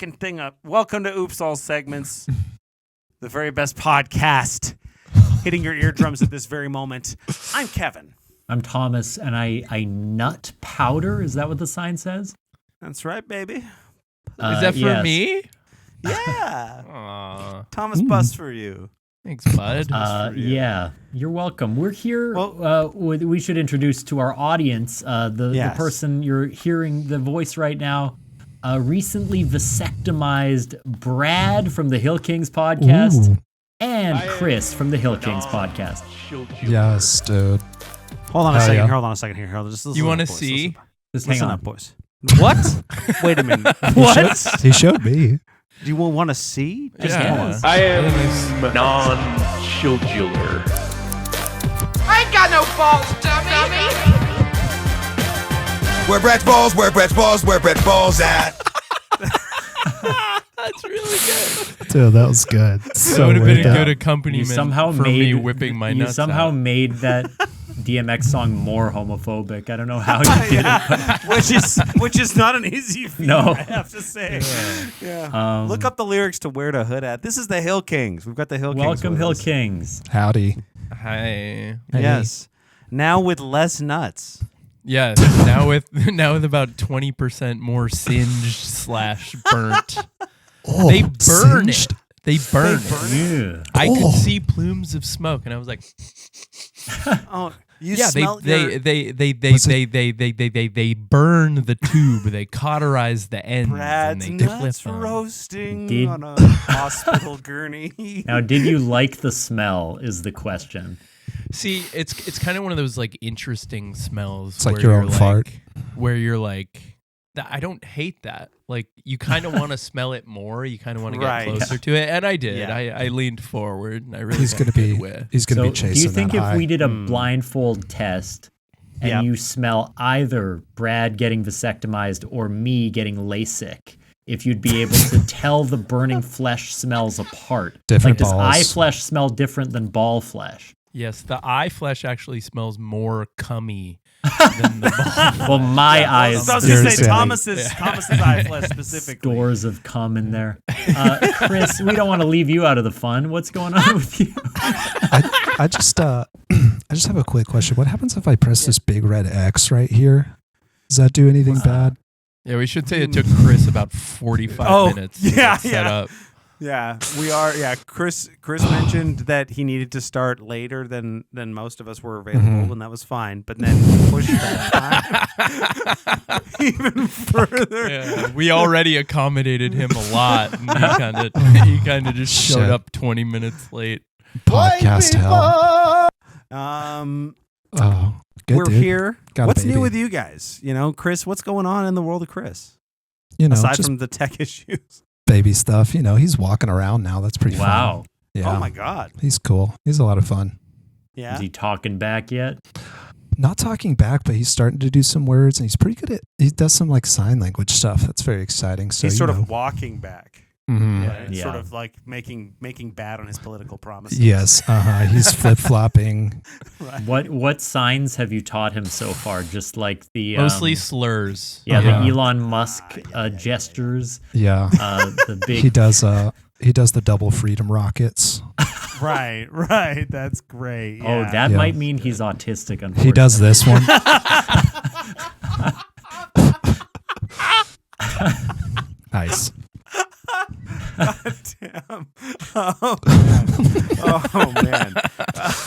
fucking thing up. Welcome to Oops All Segments, the very best podcast hitting your eardrums at this very moment. I'm Kevin. I'm Thomas, and I nut powder. Is that what the sign says? That's right, baby. Is that for me? Yeah. Aw, Thomas Bus for you. thanks, bud. Yeah, you're welcome. We're here. We should introduce to our audience the person you're hearing the voice right now. Recently vasectomized Brad from the Hill Kings podcast and Chris from the Hill Kings podcast. Yes, dude. Hold on a second. Hold on a second here. Just You want to see? Just hang Listen on. up, boys. What? Wait a minute. What? He showed me. Do you want to see? Just Yeah. hold on. I am non-childular. I ain't got no balls, dummy. Where Brett's balls, where Brett's balls, where Brett's balls at? That's really good. Dude, that was good. That would have been a good accompaniment You somehow for made me whipping my nuts You somehow out. made that DMX song more homophobic. I don't know how you did it. which is not an easy feat, No. I have to say. Yeah. Look up the lyrics to Where to Hood At. This is the Hill Kings. We've got the Hill Kings. Welcome, with Hill us. Kings. Howdy. Hi. Yes. Now with less nuts. Yes. now with about 20% more singed / burnt. Oh, They burn singed? it. They burn it. Yeah. I could see plumes of smoke, and I was like, Oh, you yeah, smell they burn the tube. They cauterize the ends, Brad's and they nuts clip them. roasting Did- on a hospital gurney. Now, did you like the smell? Is the question. See, it's kind of one of those like interesting smells. It's like where your you're own fart. Where you're like, I don't hate that. Like, you kind of want to smell it more. You kind of want to get Right. closer to it, and I did. Yeah. I leaned forward, and I really He's got gonna a good be. whiff. He's gonna So, be chasing do you think that if high. we did a blindfold test and Yep. you smell either Brad getting vasectomized or me getting LASIK, if you'd be able to tell the burning flesh smells apart? Different like, does balls. eye flesh smell different than ball flesh? Yes, the eye flesh actually smells more cummy than the ball. Well, my eyes. I was going to Seriously. say Thomas's eye flesh specifically. Stores of cum in there. Chris, we don't want to leave you out of the fun. What's going on with you? I just have a quick question. What happens if I press this big red X right here? Does that do anything bad? Yeah, we should say it took Chris about 45 minutes to get set up. Yeah, we are. Yeah, Chris mentioned that he needed to start later than most of us were available, and that was fine. But then pushed that time even further. Yeah, we already accommodated him a lot, and he kind of just showed Shit. up 20 minutes late. Podcast hell. Oh, good, We're dude. here. Got a What's new baby. with you guys? You know, Chris, what's going on in the world of Chris? You know, Aside just from the tech issues. baby stuff. You know, he's walking around now. That's pretty Wow. fun. Yeah. Oh my God. He's cool. He's a lot of fun. Yeah. Is he talking back yet? Not talking back, but he's starting to do some words, and he's pretty good at. He does some like sign language stuff. That's very exciting. So He's you sort know. of walking back. Mhm. Right? Yeah. Sort of like making bad on his political promises. Yes. He's flip flopping. Right. What signs have you taught him so far? Just like the Mostly slurs. the Yeah. Elon Musk gestures. Yeah. The big He does the double freedom rockets. Right. That's great. Oh, Yeah. that Yeah. might mean he's autistic. Unfortunately, He does this one. Nice. Damn. Oh man.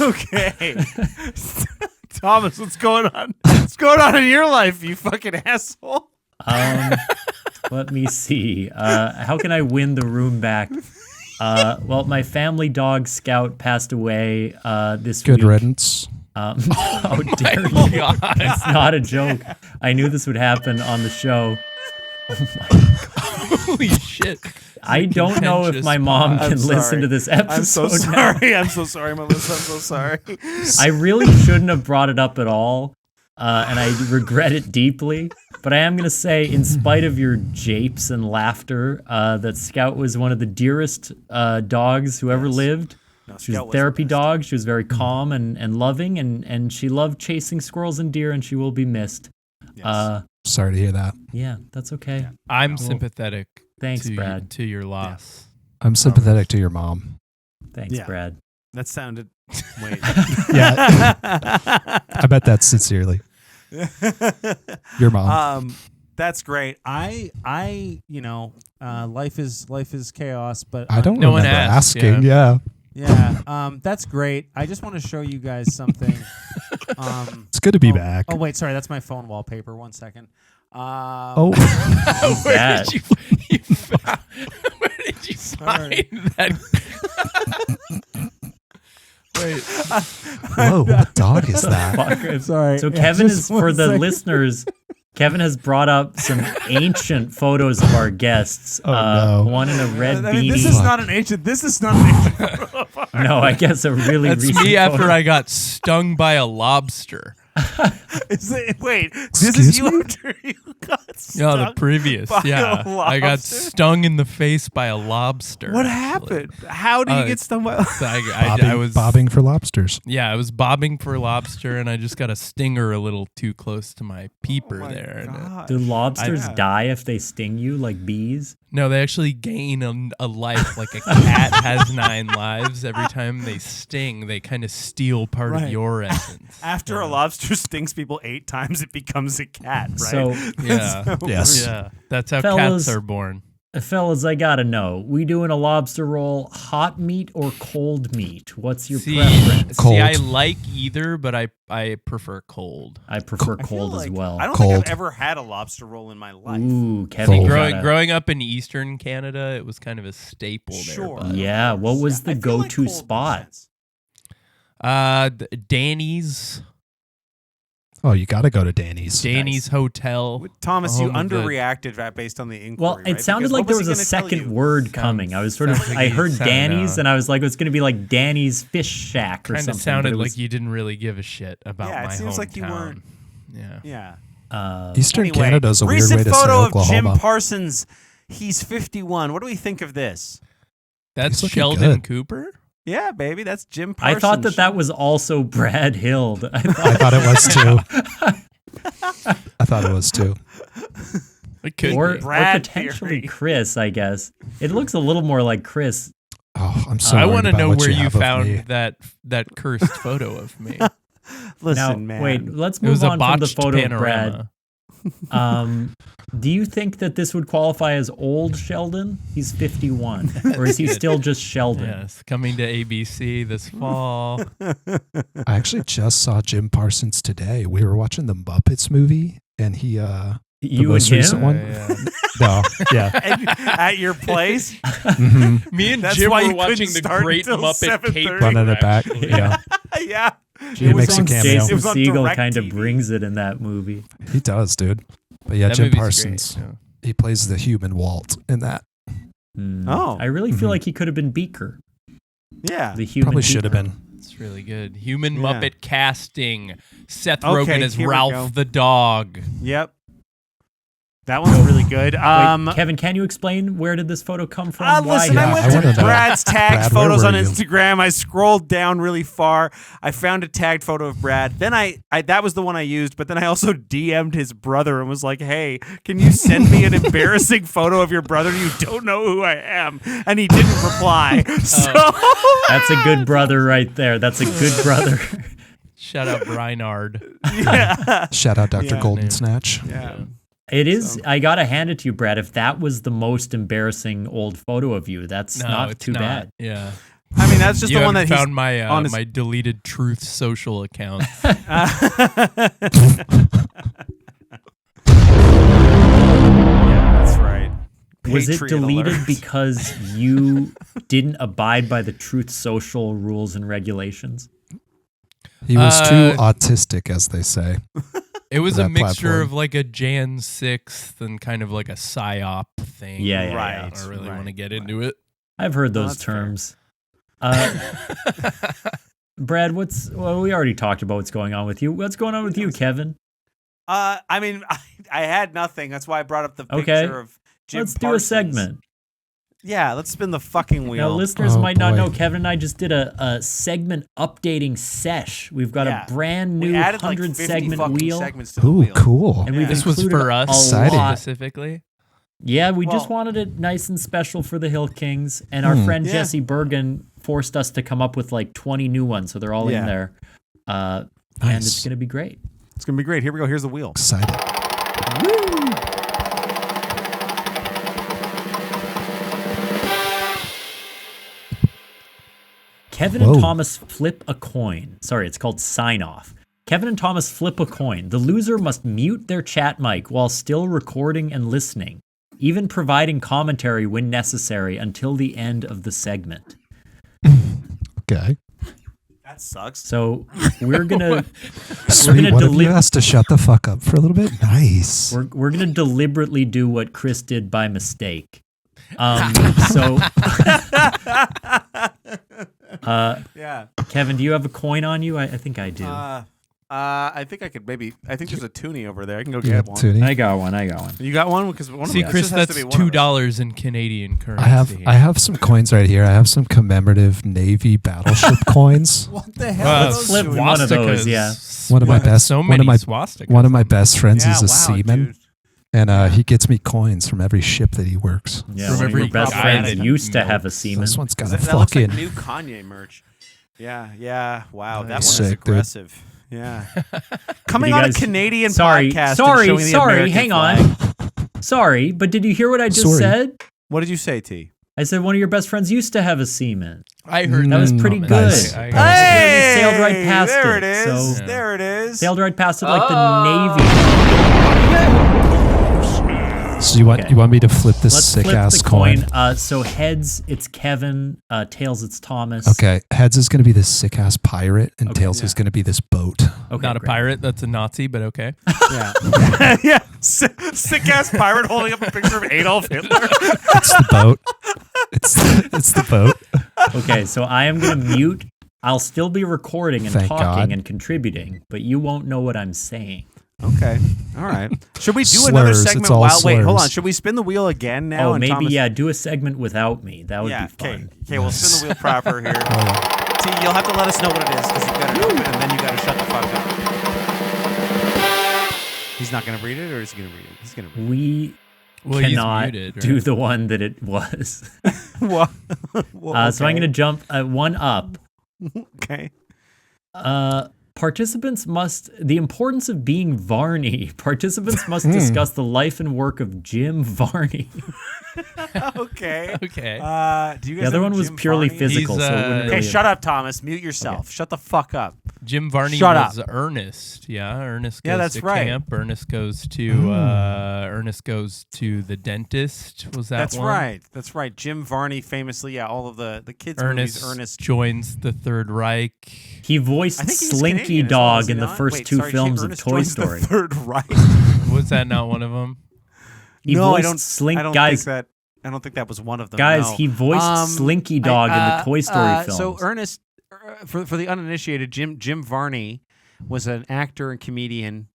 Okay. Thomas, what's going on? What's going on in your life, you fucking asshole? Let me see. How can I win the room back? Well, my family dog Scout passed away this Good week. riddance. How dare you? It's not a joke. I knew this would happen on the show. Holy shit. I don't know if my mom I'm can listen sorry. to this episode. I'm so now. sorry. I'm so sorry, Melissa. I'm so sorry. I really shouldn't have brought it up at all, and I regret it deeply. But I am going to say, in spite of your japes and laughter, that Scout was one of the dearest dogs who ever lived. No, She was Scout a was therapy the best. dog. She was very calm and loving, and she loved chasing squirrels and deer, and she will be missed. Yes. Sorry to hear that. Yeah, that's okay. I'm sympathetic Thanks, Brad. To your loss. I'm sympathetic to your mom. Thanks, Brad. That sounded. Wait. Yeah. I bet that's sincerely. Your mom. That's great. Life is chaos, but I don't no one remember asked, asking. Yeah. That's great. I just want to show you guys something. It's good to be back. Oh wait, sorry, that's my phone wallpaper. 1 second. Where did you find that? Wait. Whoa, what dog is that? Sorry. So Kevin is, for the listeners, Kevin has brought up some ancient photos of our guests. No. One in a red beanie. This is not an ancient. This is not an ancient photo. No, I guess a really That's recent me after photo. I got stung by a lobster. Wait, this Excuse is you me? after you got stung. No, the previous. by Yeah. a I got lobster? stung in the face by a lobster. What actually. happened? How do you get stung by? I was bobbing for lobsters. Yeah, I was bobbing for lobster, and I just got a stinger a little too close to my peeper Oh my there. And gosh. Do lobsters Yeah. die if they sting you like bees? no, they actually gain a life. Like a cat has 9 lives. Every time they sting, they kind of steal part of Right. your essence. After a lobster stings people 8 times, it becomes a cat, right? So, Yeah. Yes. Yeah, that's how Fellas- cats are born. fellas, I gotta know. We doing a lobster roll, hot meat or cold meat? What's your See, preference? Cold. I like either, but I prefer cold. I prefer I feel cold as like- well. I don't think Cold. I've ever had a lobster roll in my life. Ooh, Kevin. Cold. Growing up in Eastern Canada, it was kind of a staple Sure. there. Yeah, what was the I feel like go-to cold makes spot? sense. Danny's Oh, you got to go to Danny's. Danny's Hotel. Thomas, you home of the- underreacted based on the inquiry. Well, it right? sounded Because like what there he was a gonna tell second you? word coming. I was sort of, sounds like I you heard sounded, Danny's, and I was like, it's going to be like Danny's Fish Shack or Kind something. of sounded but it was, like you didn't really give a shit about Yeah, it my seems hometown. like you weren't- Yeah. Yeah. Eastern Anyway, Canada's a weird recent way to say photo of Jim Oklahoma. Parsons. He's 51. What do we think of this? That's He's looking Sheldon good. Cooper? Yeah, baby, that's Jim I Parsons. thought that was also Brad Hild. I I thought it was too. I thought it was too. It could or be. Brad potentially theory. Chris, I guess. It looks a little more like Chris. Oh, I'm so I worried want to about know what where you have of me. found that cursed photo of me. Listen, Now, man. wait, let's It was move a on from the botched photo of panorama. Brad. Do you think that this would qualify as old Sheldon? He's 51. Or is he still just Sheldon? Yes, coming to ABC this fall. I actually just saw Jim Parsons today. We were watching the Muppets movie, and he You most and him? recent one? Yeah. no, yeah, At your place? mhm. Me and That's Jim why were you watching couldn't the start Great until Muppet 7:30. Caper. running it back. actually. Yeah, Yeah. He makes a cameo. Jason It was on Segel kind of DirecTV. brings it in that movie. he does, dude. But yeah, That Jim movie's Parsons. great, yeah. He plays the human Walt in that. Oh. I really feel Mhm. like he could have been Beaker. Yeah. The human Probably should have Beaker. been. It's really good. Human Yeah. Muppet casting. Seth Okay, Rogen as here we go. Ralph the dog. Yep. That one's really good. Wait, Kevin, can you explain where did this photo come from? Listen, Yeah, I I went wanna to know. Brad's tagged Brad, where photos were on you? Instagram. I scrolled down really far. I found a tagged photo of Brad. Then I that was the one I used, but then I also DM'd his brother and was like, "Hey, can you send me an embarrassing photo of your brother? You don't know who I am." And he didn't reply. So That's a good brother right there. That's a good brother. Shout out Reinhard. yeah. Shout out Dr. Yeah. Golden Snatch. Yeah. It is. I gotta hand it to you, Brad. If that was the most embarrassing old photo of you, that's No, not it's too not. bad. Yeah. I mean, that's just You the one that haven't he's found my on his- my deleted Truth social account. Yeah, that's right. Was it Patriot deleted alert. because you didn't abide by the Truth Social rules and regulations? He was too Uh, autistic, as they say. It was For a that mixture platform. of like a Jan 6th and kind of like a psyop thing. Yeah, Right. I don't really right, want to get right. into it. I've heard No, those that's fair. terms. Brad, well, we already talked about what's going on with you. What's going on with you, Kevin? I mean, I had nothing. That's why I brought up the picture Okay. of Jim Let's do a Parsons. segment. Yeah, let's spin the fucking wheel. Now, listeners Oh, might not boy. know, Kevin and I just did a segment updating sesh. We've got Yeah. a brand we new added like 100 50 segment fucking wheel. segments to the Ooh, wheel. cool. And we've This was included for us a lot. specifically. Yeah, we just wanted it nice and special for the Hill Kings, and our friend Jesse Bergen forced us to come up with like 20 new ones, so they're all in there. And it's going to be great. It's going to be great. Here we go. Here's the wheel. Excited. Woo! Kevin and Thomas flip a coin. Sorry, it's called sign off. Kevin and Thomas flip a coin. The loser must mute their chat mic while still recording and listening, even providing commentary when necessary until the end of the segment. Okay. That sucks. So we're gonna One of you has to shut the fuck up for a little bit. Nice. We're gonna deliberately do what Chris did by mistake. Kevin, do you have a coin on you? I think I do. I think I could maybe. I think there's a toonie over there. I can go get one. I got one. You got one? Because one See, of Chris, that's $2 in Canadian currency. I have some coins right here. I have some commemorative Navy battleship coins. What the hell? Let's flip one of those. Yeah. One of my best. So many swastikas. One of my best friends is a seaman. Dude. And he gets me coins from every ship that he works. Yeah, one of your best friends used to have a seaman. This one's got a that looks fucking like new Kanye merch. Yeah. Wow, that one Sick, is dude. aggressive. Yeah. Coming on a Canadian podcast. Sorry, hang on. Sorry, but did you hear what I just said? What did you say, T? I said one of your best friends used to have a seaman. I heard that was pretty good. Nice. Hey, sailed right past there it. There it is. So, there it is. Sailed right past it like the Navy. So you want me to flip this Let's sick flip ass the coin? So heads, it's Kevin. Tails, it's Thomas. Okay, heads is going to be this sick ass pirate, and tails is going to be this boat. Okay, Not a pirate. That's a Nazi, but okay. Yeah. Yeah. Sick ass pirate holding up a picture of Adolf Hitler. It's the boat. It's the boat. Okay, so I am going to mute. I'll still be recording and Thank talking God. and contributing, but you won't know what I'm saying. Okay. All right. Should we do another Slurs, segment it's all while? Wait, hold slurs. on. Should we spin the wheel again now? Oh, and maybe, Thomas... do a segment without me. That would be fun. Okay, we'll spin the wheel proper here. T, you'll have to let us know what it is because you've got to open it and then you got to shut the fuck up. He's not going to read it, or is he going to read it? He's going to read it. We cannot do the one that it was. Well, So I'm going to jump one up. Okay. The importance of being Varney. Participants must discuss the life and work of Jim Varney. Okay. Okay. Do you guys The other one was Jim purely Varney? physical. Okay, shut up, Thomas. Mute yourself. Shut the fuck up. Jim Varney Shut was up. Ernest. Yeah, Ernest goes that's to right. camp. Ernest goes to the dentist. Was that That's one? right. That's right. Jim Varney famously, all of the kids' movies. Ernest joins the Third Reich. He voiced I think he's Slinky Canadian as well, Dog is he in the not? first Wait, two sorry, films Ernest of Toy joins Story. The Third Reich. Was that not one of them? He voiced I don't think that was one of them. Guys, no. he voiced Slinky Dog in the Toy Story films. So Ernest, for the uninitiated, Jim Varney was an actor and comedian,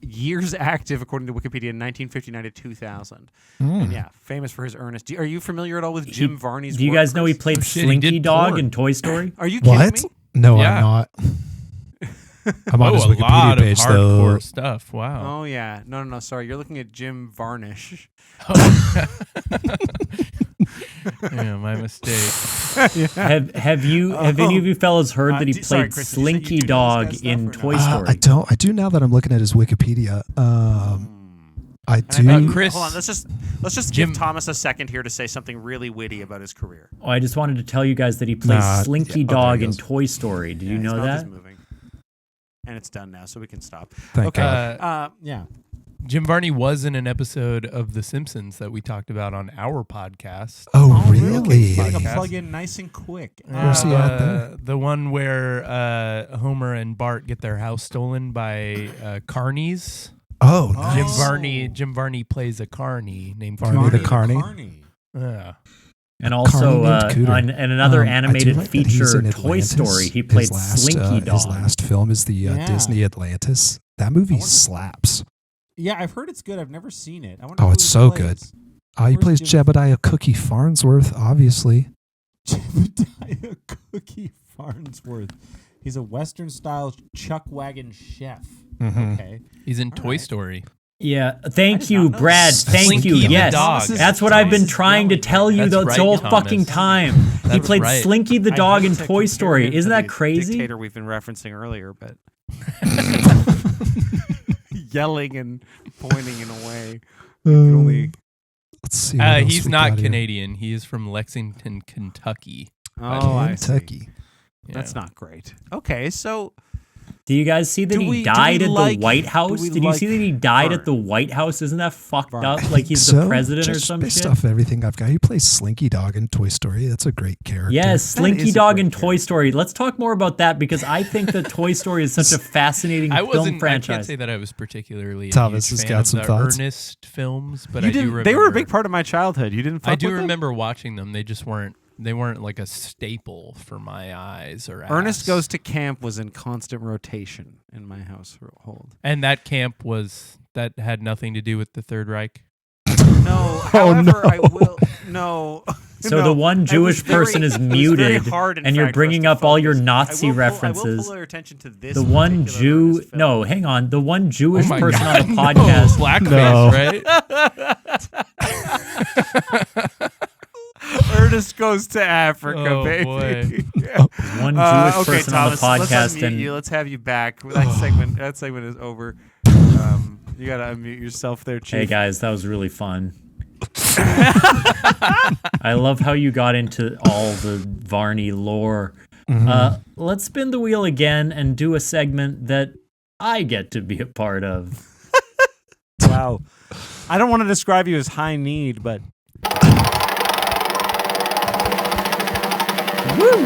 years active according to Wikipedia, in 1959 to 2000. And famous for his Ernest. Are you familiar at all with Jim Varney's work? Do you guys know he Chris? played Slinky Dog in Toy Story? Are you kidding me? No, Yeah. I'm not. I'm on his a lot Wikipedia page of hardcore though. stuff. Wow. Oh yeah, no. Sorry, you're looking at Jim Varnish. Yeah, my mistake. Have any of you fellas heard that he played Chris, Slinky you know Dog this kind in of stuff or Toy no? Story? I do now that I'm looking at his Wikipedia. I do. And Chris- hold on, let's just give Thomas a second here to say something really witty about his career. Oh, I just wanted to tell you guys that he plays Slinky there Dog he in goes. Toy Story. Did you his know mouth is that? moving. And it's done now, so we can stop. Thank Okay. God. Yeah. Jim Varney was in an episode of The Simpsons that we talked about on our podcast. Oh, really? Getting a plug in nice and quick. Where's he at there? The one where Homer and Bart get their house stolen by carnies. Oh, nice. Jim Varney plays a carny named Varney the Carney. Yeah. And also Carney named Cooter. in another I do animated like that he's feature, in Toy Atlantis. Story, he played Slinky Dog. His last film is the Disney Atlantis. That movie slaps. Yeah, I've heard it's good. I've never seen it. Oh, it's so good. He plays Jebediah Cookie Farnsworth, obviously. Jebediah Cookie Farnsworth. He's a Western-style chuck wagon chef. Mm-hmm. Okay. He's in Toy Story. Yeah, thank you, Brad. Thank you. Slinky the Yes, dog. that's what I've been trying to tell you the whole fucking time. He played Slinky the dog in Toy Story. Isn't that crazy? Dictator we've been referencing earlier, but yelling and pointing in a way. Let's see. He's not Canadian. He is from Lexington, Kentucky. Oh, Kentucky. That's not great. Okay, so do you guys see that he died at the White House? Did you see that he died at the White House? Isn't that fucked up? Like he's the president or some shit? Based off everything I've got, he plays Slinky Dog in Toy Story. That's a great character. Yes, Slinky Dog in Toy Story. Let's talk more about that because I think that Toy Story is such a fascinating film franchise. I can't say that I was particularly Thomas has got some thoughts. Ernest films, but I do remember. They were a big part of my childhood. You didn't fuck with them? I do remember watching them. They just weren't. They weren't like a staple for my eyes or ass. Ernest Goes to Camp was in constant rotation in my household. And that camp that had nothing to do with the Third Reich? No. However, I will. No. So the one Jewish person is muted, and you're bringing up all your Nazi references. I will pull your attention to this. The one Jew. No, hang on. The one Jewish person on the podcast. Blackface, right? Ernest Goes to Africa, baby. Boy. One Jewish person on the podcast. Let's have you back. That segment is over. You gotta unmute yourself there, Chief. Hey guys, that was really fun. I love how you got into all the Varney lore. Let's spin the wheel again and do a segment that I get to be a part of. Wow. I don't want to describe you as high need, but woo!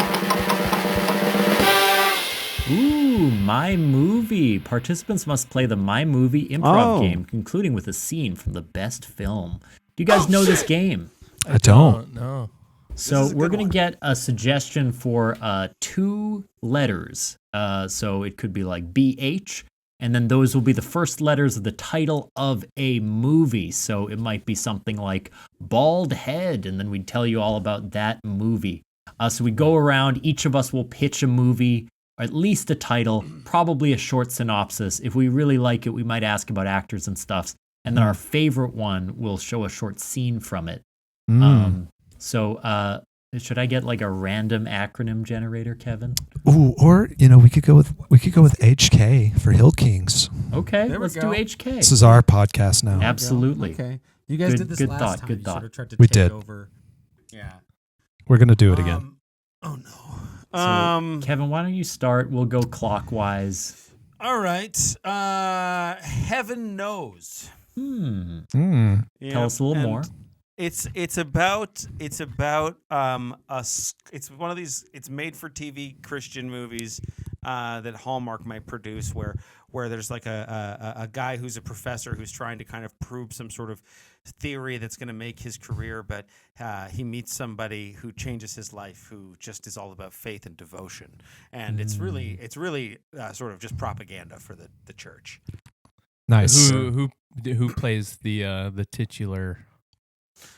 Ooh, My Movie. Participants must play the My Movie improv game, concluding with a scene from the best film. Do you guys know this game? I don't. No. So we're going to get a suggestion for 2 letters. So it could be like BH, and then those will be the first letters of the title of a movie. So it might be something like Bald Head, and then we'd tell you all about that movie. So we go around, each of us will pitch a movie, or at least a title, probably a short synopsis. If we really like it, we might ask about actors and stuff. And then our favorite one will show a short scene from it. So should I get like a random acronym generator, Kevin? Ooh, or we could go with HK for Hill Kings. Okay, let's do HK. This is our podcast now. Absolutely. Okay. You guys did this last time. Good thought. Sort of tried to We take did. Over. Yeah. We're gonna do it again. Oh no. So, Kevin, why don't you start? We'll go clockwise. All right. Heaven Knows. Tell us a little more. It's about it's one of these, it's made for TV Christian movies that Hallmark might produce where there's like a guy who's a professor who's trying to kind of prove some sort of theory that's going to make his career, but he meets somebody who changes his life, who just is all about faith and devotion, and it's really sort of just propaganda for the church. Nice. Who plays the titular?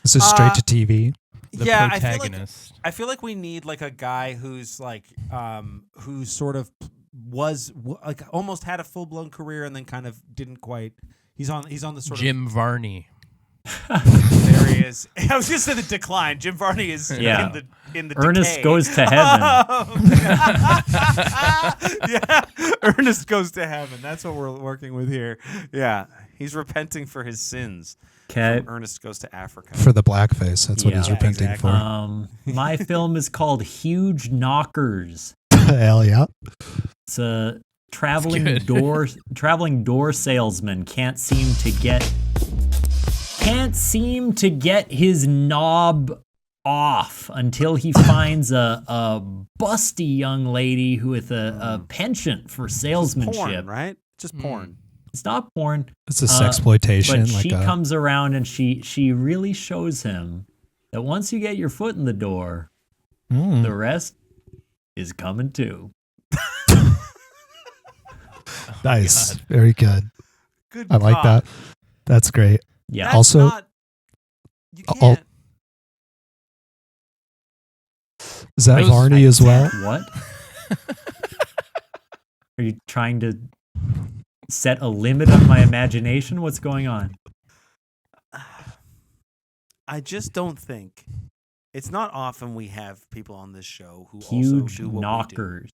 This is straight to TV. The protagonist. I feel like we need like a guy who's like who sort of was like almost had a full-blown career and then kind of didn't quite. He's on the sort Jim Varney. There he is. I was just in the decline. Jim Varney is in the Ernest decay. Goes to Heaven. Yeah, Ernest Goes to Heaven. That's what we're working with here. Yeah, he's repenting for his sins. Okay. Ernest Goes to Africa. For the blackface, that's what he's repenting exactly. for. My film is called Huge Knockers. Hell yeah. It's a traveling door salesman can't seem to get his knob off until he finds a busty young lady who with a penchant for salesmanship. Porn, right? Just porn. It's not porn. It's a sexploitation. But she comes around and she really shows him that once you get your foot in the door, the rest is coming too. Nice. Very good. Good. I like that. That's great. Yeah. That's Also, you can't. is that Varney as well? What? Are you trying to set a limit on my imagination? What's going on? I just don't think it's not often we have people on this show who Huge also do what knockers.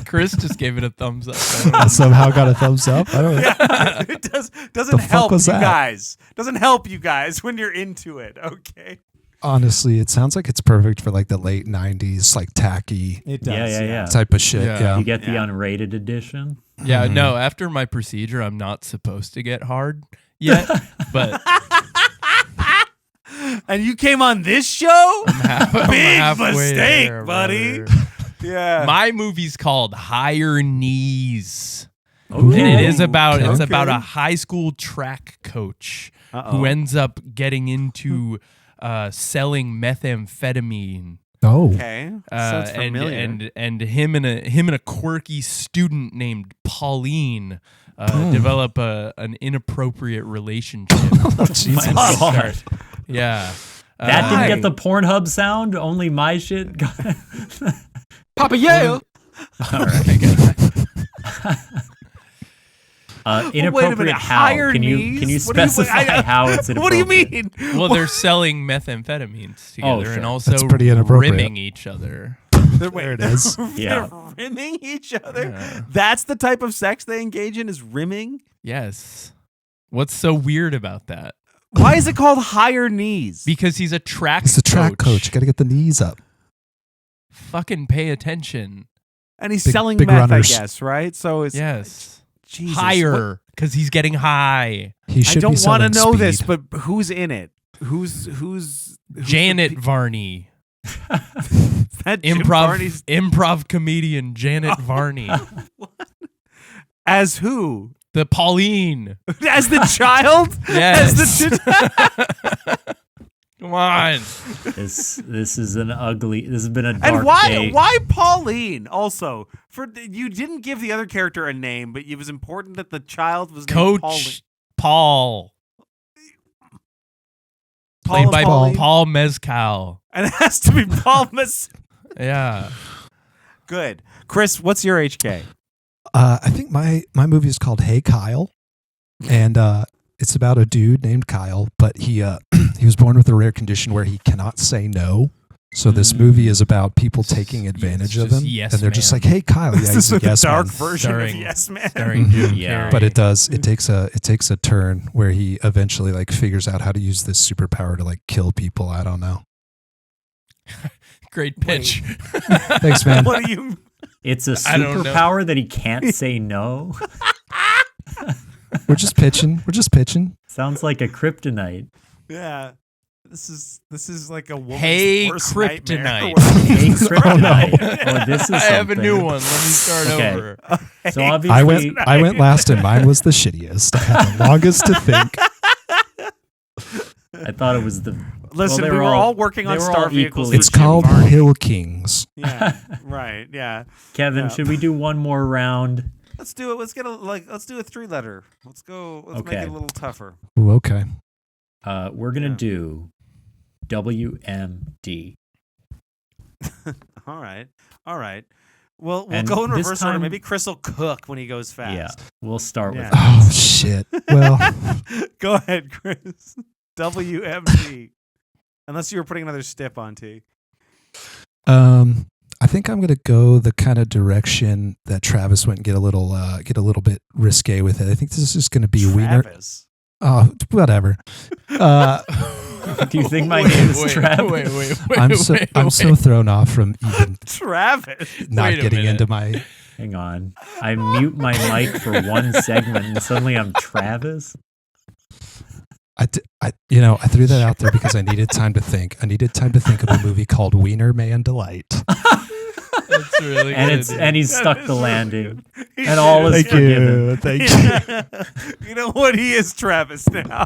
Chris just gave it a thumbs up. I somehow got a thumbs up. I don't know. Yeah, it doesn't help you was that? guys. Doesn't help you guys when you're into it. Okay. Honestly, it sounds like it's perfect for like the late 90s, like tacky It does. Yeah. type of shit. Yeah. Yeah. You get the unrated edition. Yeah, no, after my procedure, I'm not supposed to get hard yet, but And you came on this show? I'm Big halfway mistake, there, buddy. brother. Yeah. My movie's called Higher Knees. Ooh. And it is about Okay. it's about a high school track coach who ends up getting into selling methamphetamine. Oh. Okay. Sounds familiar. And him and a quirky student named Pauline develop an inappropriate relationship. Jesus. My God. Yeah. That didn't get the Pornhub sound. Only my shit got it. Papa Yale. All right. Inappropriate minute, how? higher Can you knees? What do you- specify how it's inappropriate? What do you mean? Well, they're selling methamphetamines together sure. and also That's pretty inappropriate. rimming each other. There it is. Yeah. They're rimming each other. Yeah. That's the type of sex they engage in, is rimming. Yes. What's so weird about that? Why is it called higher knees? Because he's a track He's the track coach. You got to get the knees up. Fucking pay attention. And he's Big- selling big meth, runners. I guess, right? So it's Yes. Jesus, Higher, because he's getting high. He should I don't be want to selling know this, speed. but who's in it? Who's Janet Varney. that Jim Varney's- Improv comedian Janet Varney. as who? The Pauline. As the child? Yes. As the Come on. This has been a dark and why day. why Pauline? Also, you didn't give the other character a name, but it was important that the child was named Pauline. Coach Paul. Paul Played by Pauline? Paul Mezcal. And it has to be Paul Yeah. Good. Chris, what's your HK? I think my movie is called Hey Kyle, and it's about a dude named Kyle, but he was born with a rare condition where he cannot say no. So this movie is about people taking advantage of him, Yes and they're just Man. like, "Hey Kyle, yeah, This he's is a the yes dark man." version Starring- of Yes Man. Starring Jim Yeah. Carrey. But it takes a turn where he eventually like figures out how to use this superpower to like kill people. I don't know. Great pitch. Thanks, man. What do you? It's a I don't know. superpower that he can't say no. We're just pitching. Sounds like a kryptonite. Yeah. This is like a woman's Hey, worst kryptonite. nightmare. Or whatever. Hey, kryptonite. Oh, this is I have a new something. one. Let me start Okay. over. So obviously, I went last, and mine was the shittiest. I had the longest to think. I thought it was the. Listen, they we were all- all working on they were Star all Vehicles. equally- with It's Jim called Varney. Hill Kings. Yeah. Right. Yeah. Kevin, Yeah. should we do one more round? Let's do it. Let's do a 3-letter. Let's go. Let's make Okay. it a little tougher. Ooh, okay. We're gonna Yeah. do WMD. All right. Well, we'll And go in this reverse order. time- Maybe Chris will cook when he goes fast. Yeah, we'll start Yeah. with. Oh shit. Well, Go ahead, Chris. WMD. Unless you were putting another stip on T. I think I'm gonna go the kind of direction that Travis went and get a little bit risque with it. I think this is gonna be Wiener. Travis. Oh, whatever. Do you think my name is Travis? Wait. I'm so thrown off from even Travis. not Wait a getting minute. into my. Hang on. I mute my mic for one segment, and suddenly I'm Travis. I threw that out there because I needed time to think. I needed time to think of a movie called Wiener Man Delight. That's really And good. and he's That stuck is the really landing, good. He and all should. is forgiven. Thank you. You know what? He is Travis now.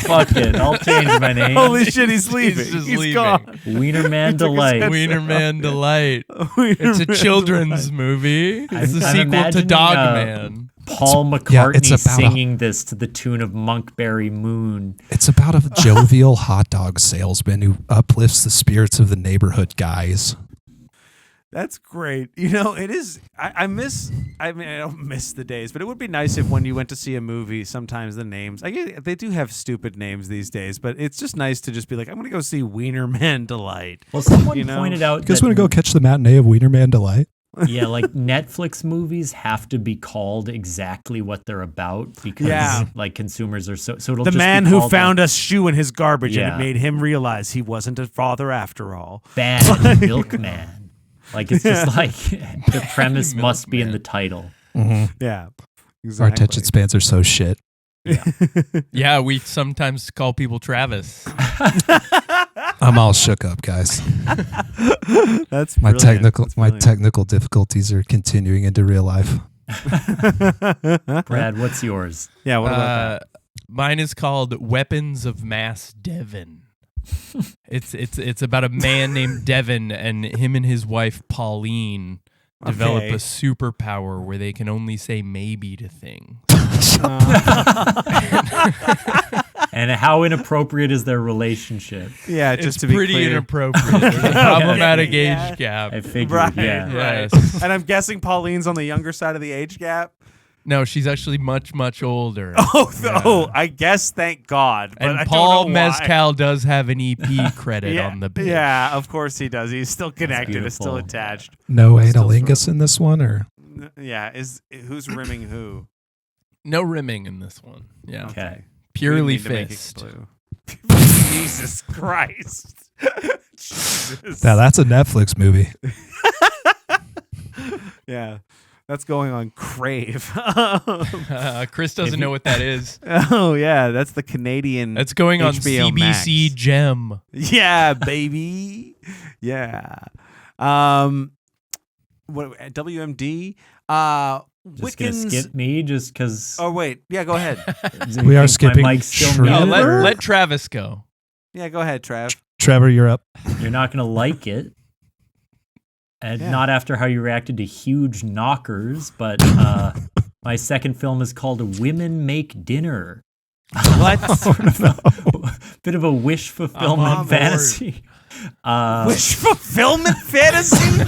Fuck it, I'll change my name. Holy shit, he's leaving. just He's leaving. gone. Wiener Man He took his Delight. head- Wiener Man Delight. Wiener It's a Man children's Delight. movie. It's I'm the sequel to imagining, Dog Man. Paul yeah, McCartney it's about a- singing this to the tune of Monkberry Moon. It's about a jovial hot dog salesman who uplifts the spirits of the neighborhood guys. That's great. It is. I don't miss the days, but it would be nice if when you went to see a movie, sometimes the names, they do have stupid names these days, but it's just nice to just be like, I'm going to go see Wiener Man Delight. Well, someone pointed out. You guys want to go catch the matinee of Wiener Man Delight? Yeah, like Netflix movies have to be called exactly what they're about because like consumers are so it'll the just man be who called found a shoe in his garbage and Yeah. it made him realize he wasn't a father after all. Bad Milkman. Like it's just like the premise must be in the title. Mm-hmm. Yeah, Our exactly. attention spans are so shit. Yeah, we sometimes call people Travis. I'm all shook up, guys. That's My brilliant. technical difficulties are continuing into real life. Brad, what's yours? Yeah, what about that? Mine is called Weapons of Mass Devon. It's about a man named Devon, and him and his wife Pauline develop a superpower where they can only say maybe to things. And how inappropriate is their relationship? Yeah, It's just to be pretty clear. inappropriate. There's a problematic Yeah. age gap. I figured, Right, yeah. right. Yes. And I'm guessing Pauline's on the younger side of the age gap. No, she's actually much, much older. I guess thank God. But And I Paul don't know why. Mescal does have an EP credit on the bitch. Yeah, of course he does. He's still connected. It's still beautiful. attached. No Still analingus in this one, or Yeah, who's rimming who? No rimming in this one. Yeah. Okay. Purely We need to make it fist. blue. Jesus Christ. Jesus. now that's a Netflix movie. Yeah. That's going on Crave. Chris doesn't know what that is. Oh, yeah. That's the Canadian. That's going on HBO CBC Max. Gem. Yeah, baby. Yeah. What WMD? Just gonna Wiccans. skip me just because Oh wait, yeah, go ahead. We are skipping my mic's still Shredder. No, muted. let Travis go. Yeah, go ahead, Trav. Trevor, you're up. You're not gonna like it. And Yeah. not after how you reacted to Huge Knockers, but my second film is called Women Make Dinner. What? Bit of a wish fulfillment on board. fantasy. Wish fulfillment fantasy?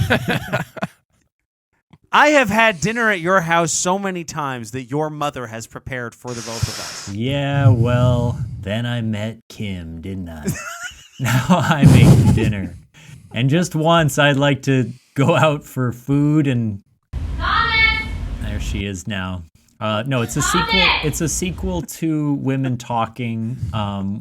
I have had dinner at your house so many times that your mother has prepared for the both of us. Yeah, well, then I met Kim, didn't I? Now I make dinner. And just once I'd like to go out for food and there she is now. No, it's a sequel. It's a sequel to Women Talking,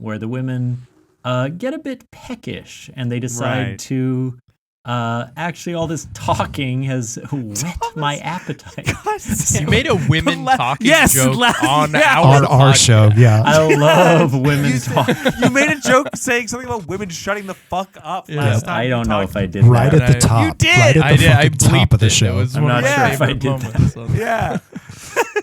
where the women get a bit peckish and they decide Right. to actually all this talking has whet my appetite. You made a women talking yes, joke on yeah. our On our podcast. show, yeah. I love women talking. You made a joke saying something about women shutting the fuck up last time. I you don't know talked. if I did Right that. at the top. You did! Right at the I did. I fucking top bleeped of the it. show. It was I'm one not of my sure if I favorite did moments on- Yeah.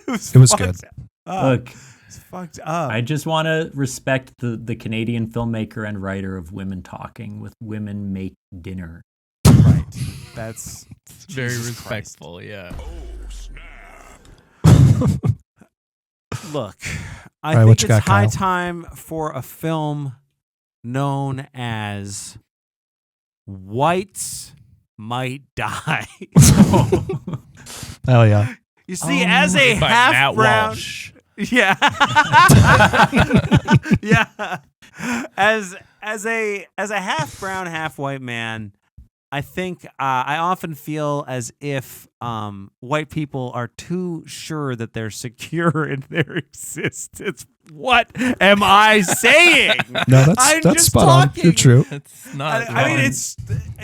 It was good. fucked up. Look, It's fucked up. I just want to respect the Canadian filmmaker and writer of Women Talking with Women Make Dinner. Right. That's very Jesus respectful. Yeah. Look, I All right, what think you it's got, high Kyle? time for a film known as Whites Might Die. Hell yeah. You see, as a By half Matt brown, Walsh. yeah, yeah, as a half brown, half white man, I think I often feel as if white people are too sure that they're secure in their existence. What am I saying? No, I'm that's just spot on. talking. You're true. It's not. I mean,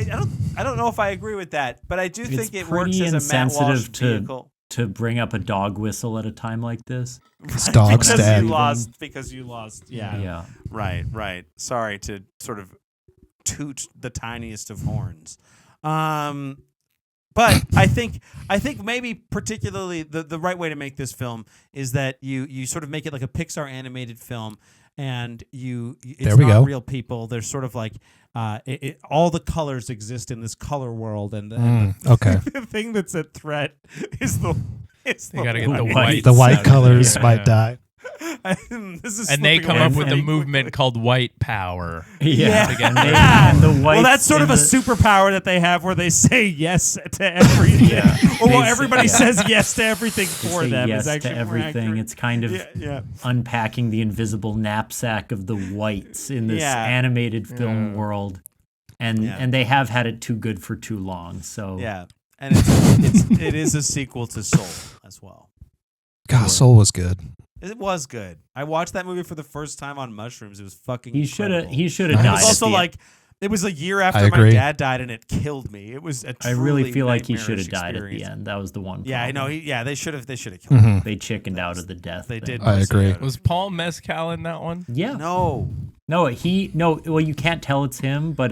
wrong. I don't know if I agree with that, but I do It's think it works pretty as a Matt Walsh insensitive to- vehicle. To bring up a dog whistle at a time like this. It's dog's because dead. you lost. Yeah. Yeah. Right. Sorry to sort of toot the tiniest of horns. But I think maybe particularly the right way to make this film is that you sort of make it like a Pixar animated film, and it's There we not go. real people. There's sort of like all the colors exist in this color world, and Okay. the thing that's a threat is the You gotta get the White. white. The white out. colors Yeah. might die. And they come up with a movement called white power. Yeah. And the whites that's sort of a superpower that they have where they say yes to everything. Well, everybody says yes to everything for them. Yes is to everything. It's kind of unpacking the invisible knapsack of the whites in this animated film world. And they have had it too good for too long. So and it is a sequel to Soul as well. God, Soul was good. It was good. I watched that movie for the first time on mushrooms. It was fucking. He should have died. It was also like it was a year after my dad died, and it killed me. It was. I really feel like he should have died at the end. That was the one. Yeah, I know. They should have. They should have killed him. They chickened out of the death. They did. I agree. Was Paul Mescal in that one? Yeah. No. Well, you can't tell it's him, but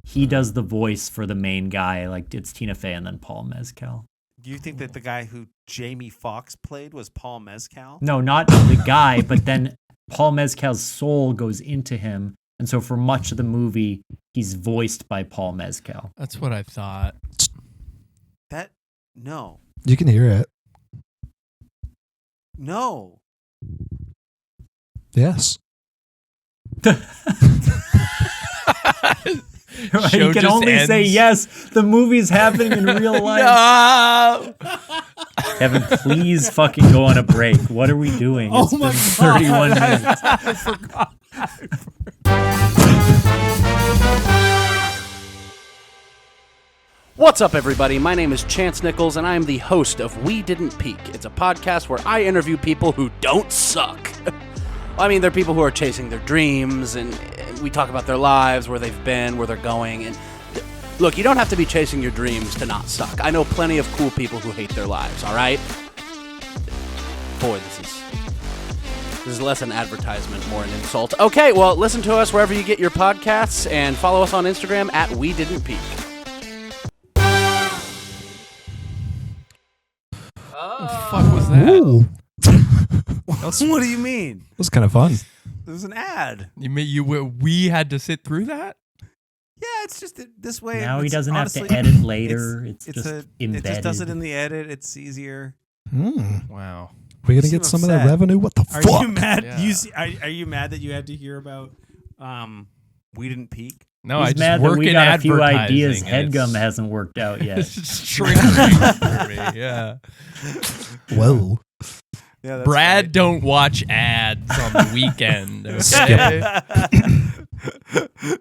he does the voice for the main guy. Like it's Tina Fey and then Paul Mescal. Do you think that the guy who Jamie Foxx played was Paul Mescal? No, not the guy, but then Paul Mescal's soul goes into him. And so for much of the movie, he's voiced by Paul Mescal. That's what I thought. No. You can hear it. No. Yes. You can only say yes. The movie's happening in real life. No! Kevin, please fucking go on a break. What are we doing? It's been 31 minutes. I forgot. What's up, everybody? My name is Chance Nichols, and I am the host of We Didn't Peak. It's a podcast where I interview people who don't suck. I mean, they're people who are chasing their dreams, and we talk about their lives, where they've been, where they're going. And look, you don't have to be chasing your dreams to not suck. I know plenty of cool people who hate their lives, all right? Boy, this is less an advertisement, more an insult. Okay, well, listen to us wherever you get your podcasts, and follow us on Instagram at We Didn't Peak. What the fuck was that? Ooh. What do you mean? It was kind of fun. It was an ad. We had to sit through that? Yeah, it's just this way. Now he doesn't have to edit later. It's just embedded. It just does it in the edit. It's easier. Wow. We're gonna get some of that revenue. What the fuck? Are you mad? Yeah. Are you mad that you had to hear about? We Didn't peak. No, He's I just mad work that we in got a few advertising, ideas. and Headgum hasn't worked out yet. It's triggering for me. Yeah. Whoa. Yeah, Brad don't watch ads on the weekend. Okay?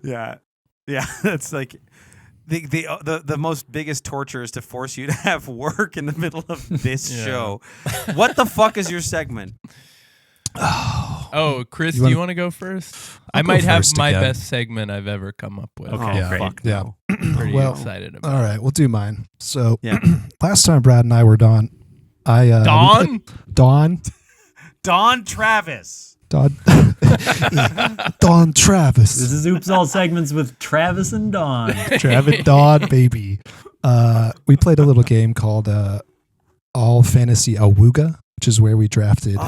Yeah. That's like the most biggest torture is to force you to have work in the middle of this show. What the fuck is your segment? Oh, Chris, do you want to go first? I might have my best segment I've ever come up with. Okay, yeah, great. Yeah. Pretty excited about. All right, we'll do mine. So last time Brad and I were Don Travis. Don Travis. This is Oops All Segments with Travis and Don. Travis Don, baby. We played a little game called All Fantasy Awooga, which is where we drafted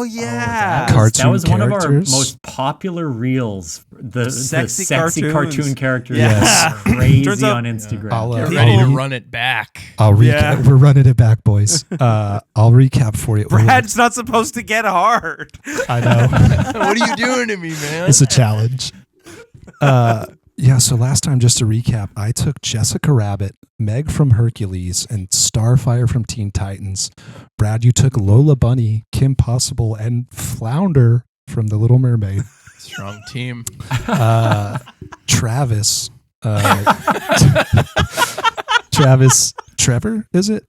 Oh yeah, cartoon that was one of our characters. most popular reels. The sexy cartoon characters. Yes. Crazy Turns out- on Instagram. Get ready to run it back. I'll recap. We're running it back, boys. I'll recap for you. Brad's not supposed to get hard. I know. What are you doing to me, man? It's a challenge. So last time, just to recap, I took Jessica Rabbit, Meg from Hercules, and Starfire from Teen Titans. Brad, you took Lola Bunny, Kim Possible, and Flounder from The Little Mermaid. Strong team. Trevor, is it?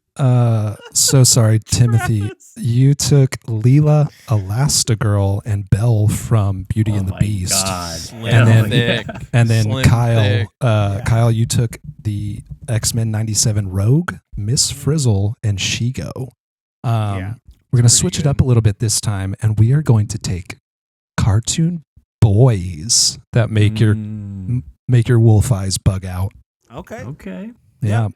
So sorry, Timothy. You took Leela, Elastigirl, and Belle from Beauty and the Beast. God. And then Slim Kyle, thick. Kyle, you took the X-Men 97 Rogue, Miss Frizzle, and Shigo. We're going to switch it up a little bit this time, and we are going to take cartoon boys that make your wolf eyes bug out. Okay. Yeah.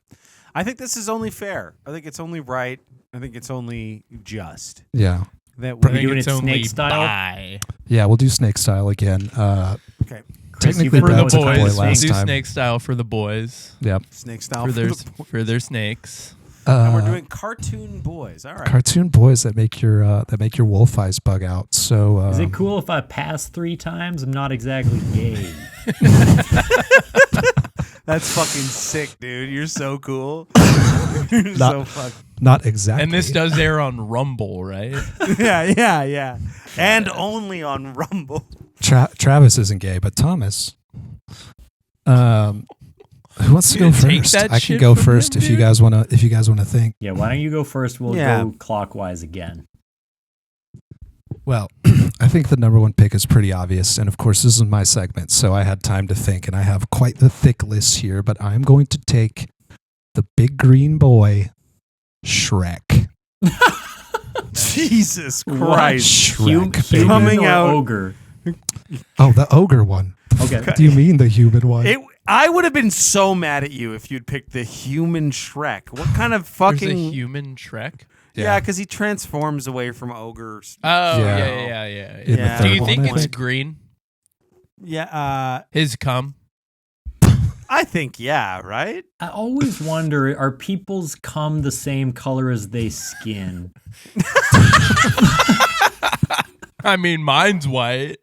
I think this is only fair. I think it's only right. I think it's only just. Yeah. That Are we doing it snake style? Yeah, we'll do snake style again. Okay. Technically, For the Brad took a boy boys, we'll last do time. snake style for the boys. Yep. Snake style For their snakes. And we're doing cartoon boys. All right. Cartoon boys that make your wolf eyes bug out. So is it cool if I pass 3 times? I'm not exactly gay. That's fucking sick, dude. You're so cool. Not exactly. And this does air on Rumble, right? Yeah. And only on Rumble. Travis isn't gay, but Thomas. Who wants to go first? I can go first if you guys wanna think. Yeah, why don't you go first? We'll go clockwise again. Well, I think the number one pick is pretty obvious, and of course this is my segment, so I had time to think, and I have quite the thick list here, but I'm going to take the big green boy, Shrek. Jesus Christ. Shrek, coming out ogre. Oh, the ogre one. Okay. What do you mean the human one? I would have been so mad at you if you'd picked the human Shrek. What kind of fucking... There's a human Shrek? Yeah, because he transforms away from ogres. Oh, yeah. Do you think it's green? Yeah. His cum? I think, yeah, right? I always wonder, are people's cum the same color as they skin? I mean, mine's white.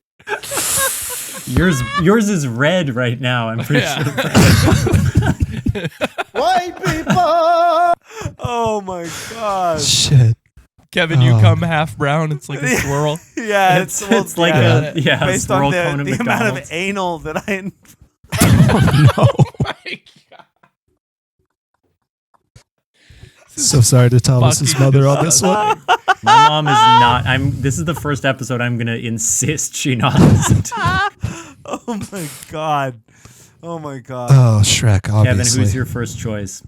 Yours is red right now, I'm pretty sure. White people! Oh my god. Shit. Kevin, you come half brown. It's like a swirl. Yeah, it's like a based swirl on cone the of amount McDonald's. of anal that I... Oh my god. So sorry to Thomas's mother on this one. My mom is not. This is the first episode I'm gonna insist she not listen to. Oh my god. Oh my god. Oh, Shrek, obviously. Kevin, who's your first choice?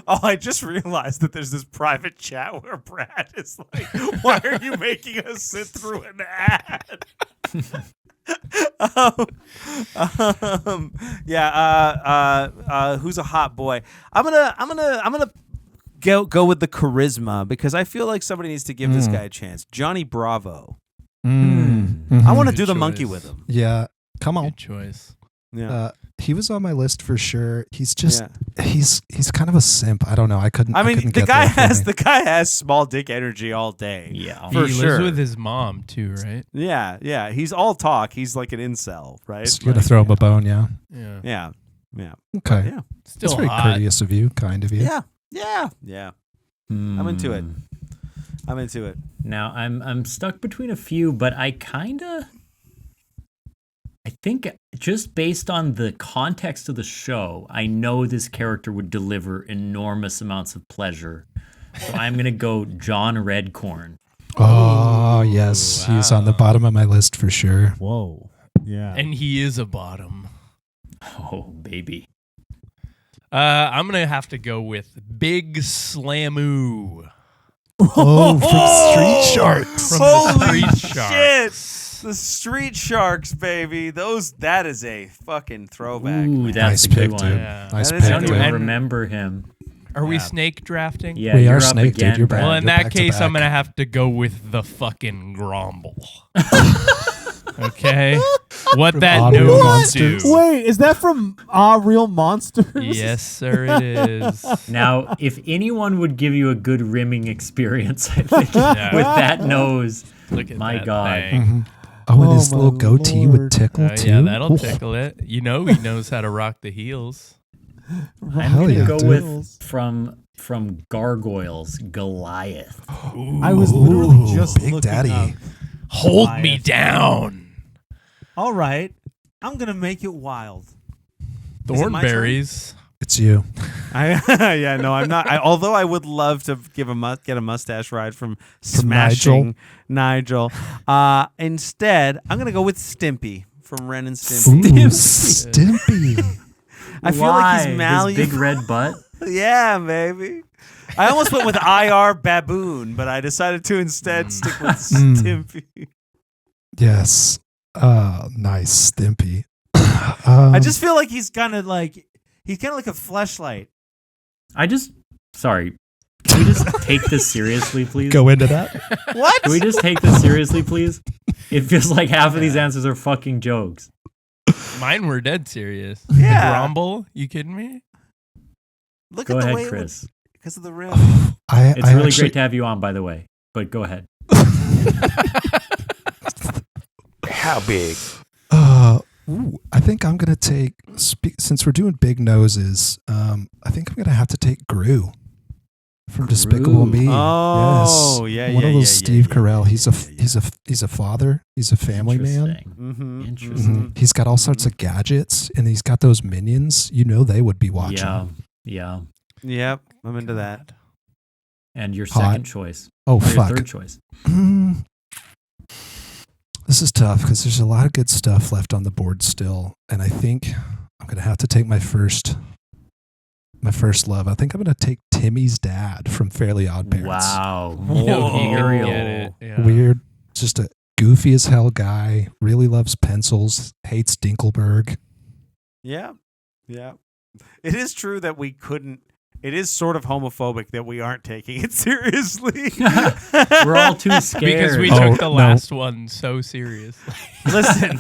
Oh, I just realized that there's this private chat where Brad is like, why are you making us sit through an ad? Who's a hot boy? I'm gonna go with the charisma because I feel like somebody needs to give this guy a chance. Johnny Bravo. I want to do the monkey with him. Yeah, come on. Good choice. Yeah. He was on my list for sure. He's just he's kind of a simp. I don't know. I couldn't the guy has small dick energy all day. Yeah, for he sure. lives with his mom too, right? Yeah. He's all talk. He's like an incel, right? Just gonna throw him a bone, yeah. Yeah. Okay. Yeah. Still That's very hot. courteous of you, kind of you. Yeah. I'm into it. Now I'm stuck between a few, but I think just based on the context of the show, I know this character would deliver enormous amounts of pleasure. So I'm going to go John Redcorn. Oh, yes. Wow. He's on the bottom of my list for sure. Whoa. Yeah. And he is a bottom. Oh, baby. I'm going to have to go with Big Slammoo. Oh, from Street Sharks. Holy shit. The Street Sharks, baby. That is a fucking throwback. Ooh, that's nice a good pick, one. dude. Yeah. Nice I pick, don't dude. even remember him. Are we snake drafting? Yeah, we you're are up snake, again, dude. You're Brad. back. Well, in You're that back to case, back. I'm going to have to go with the fucking Grumble. Okay? What that Audio nose Monsters. do. Wait, is that from Real Monsters? Yes, sir, it is. Now, if anyone would give you a good rimming experience, I think, with that nose, Look at my that God. thing. Mm-hmm. Oh, and his my little goatee Lord. would tickle too. Yeah, that'll Ooh. tickle it. You know he knows how to rock the heels. I'm Hell going to yeah, go dude. with from Gargoyles, Goliath. I was literally just Big looking Daddy. up. Hold me Goliath. down. All right. I'm going to make it wild. Is it my turn? Thornberries. It's you. I'm not. Although I would love to get a mustache ride from Smashing Nigel. Instead, I'm gonna go with Stimpy from Ren and Stimpy. Ooh, Stimpy. I feel like he's His malleable. big red butt. Yeah, baby. I almost went with IR Baboon, but I decided to instead stick with Stimpy. Yes. Nice, Stimpy. I just feel like he's kind of like a fleshlight. Sorry. Can we just take this seriously, please? Go into that. What? Can we just take this seriously, please? It feels like half of these answers are fucking jokes. Mine were dead serious. Yeah. The Grumble? You kidding me? Look Go at the ahead, way Chris. because of the rim. It's really great to have you on, by the way. But go ahead. How big? I think I'm gonna take since we're doing big noses. I think I'm gonna have to take Gru from Despicable Me. Oh, yes. yeah, One of those Steve Carell. Yeah. He's a father. He's a family man. Interesting. Mm-hmm. He's got all sorts of gadgets, and he's got those minions. You know they would be watching. Yeah. Yep, I'm into that. And your second choice. Oh, or fuck. Your third choice. This is tough because there's a lot of good stuff left on the board still, and I think I'm gonna have to take my first love. I think I'm gonna take Timmy's dad from Fairly Odd Parents. Wow. Weird, just a goofy as hell guy. Really loves pencils. Hates Dinkelberg. Yeah. It is true that we couldn't. It is sort of homophobic that we aren't taking it seriously. We're all too scared. Because we took the last one so seriously. Listen,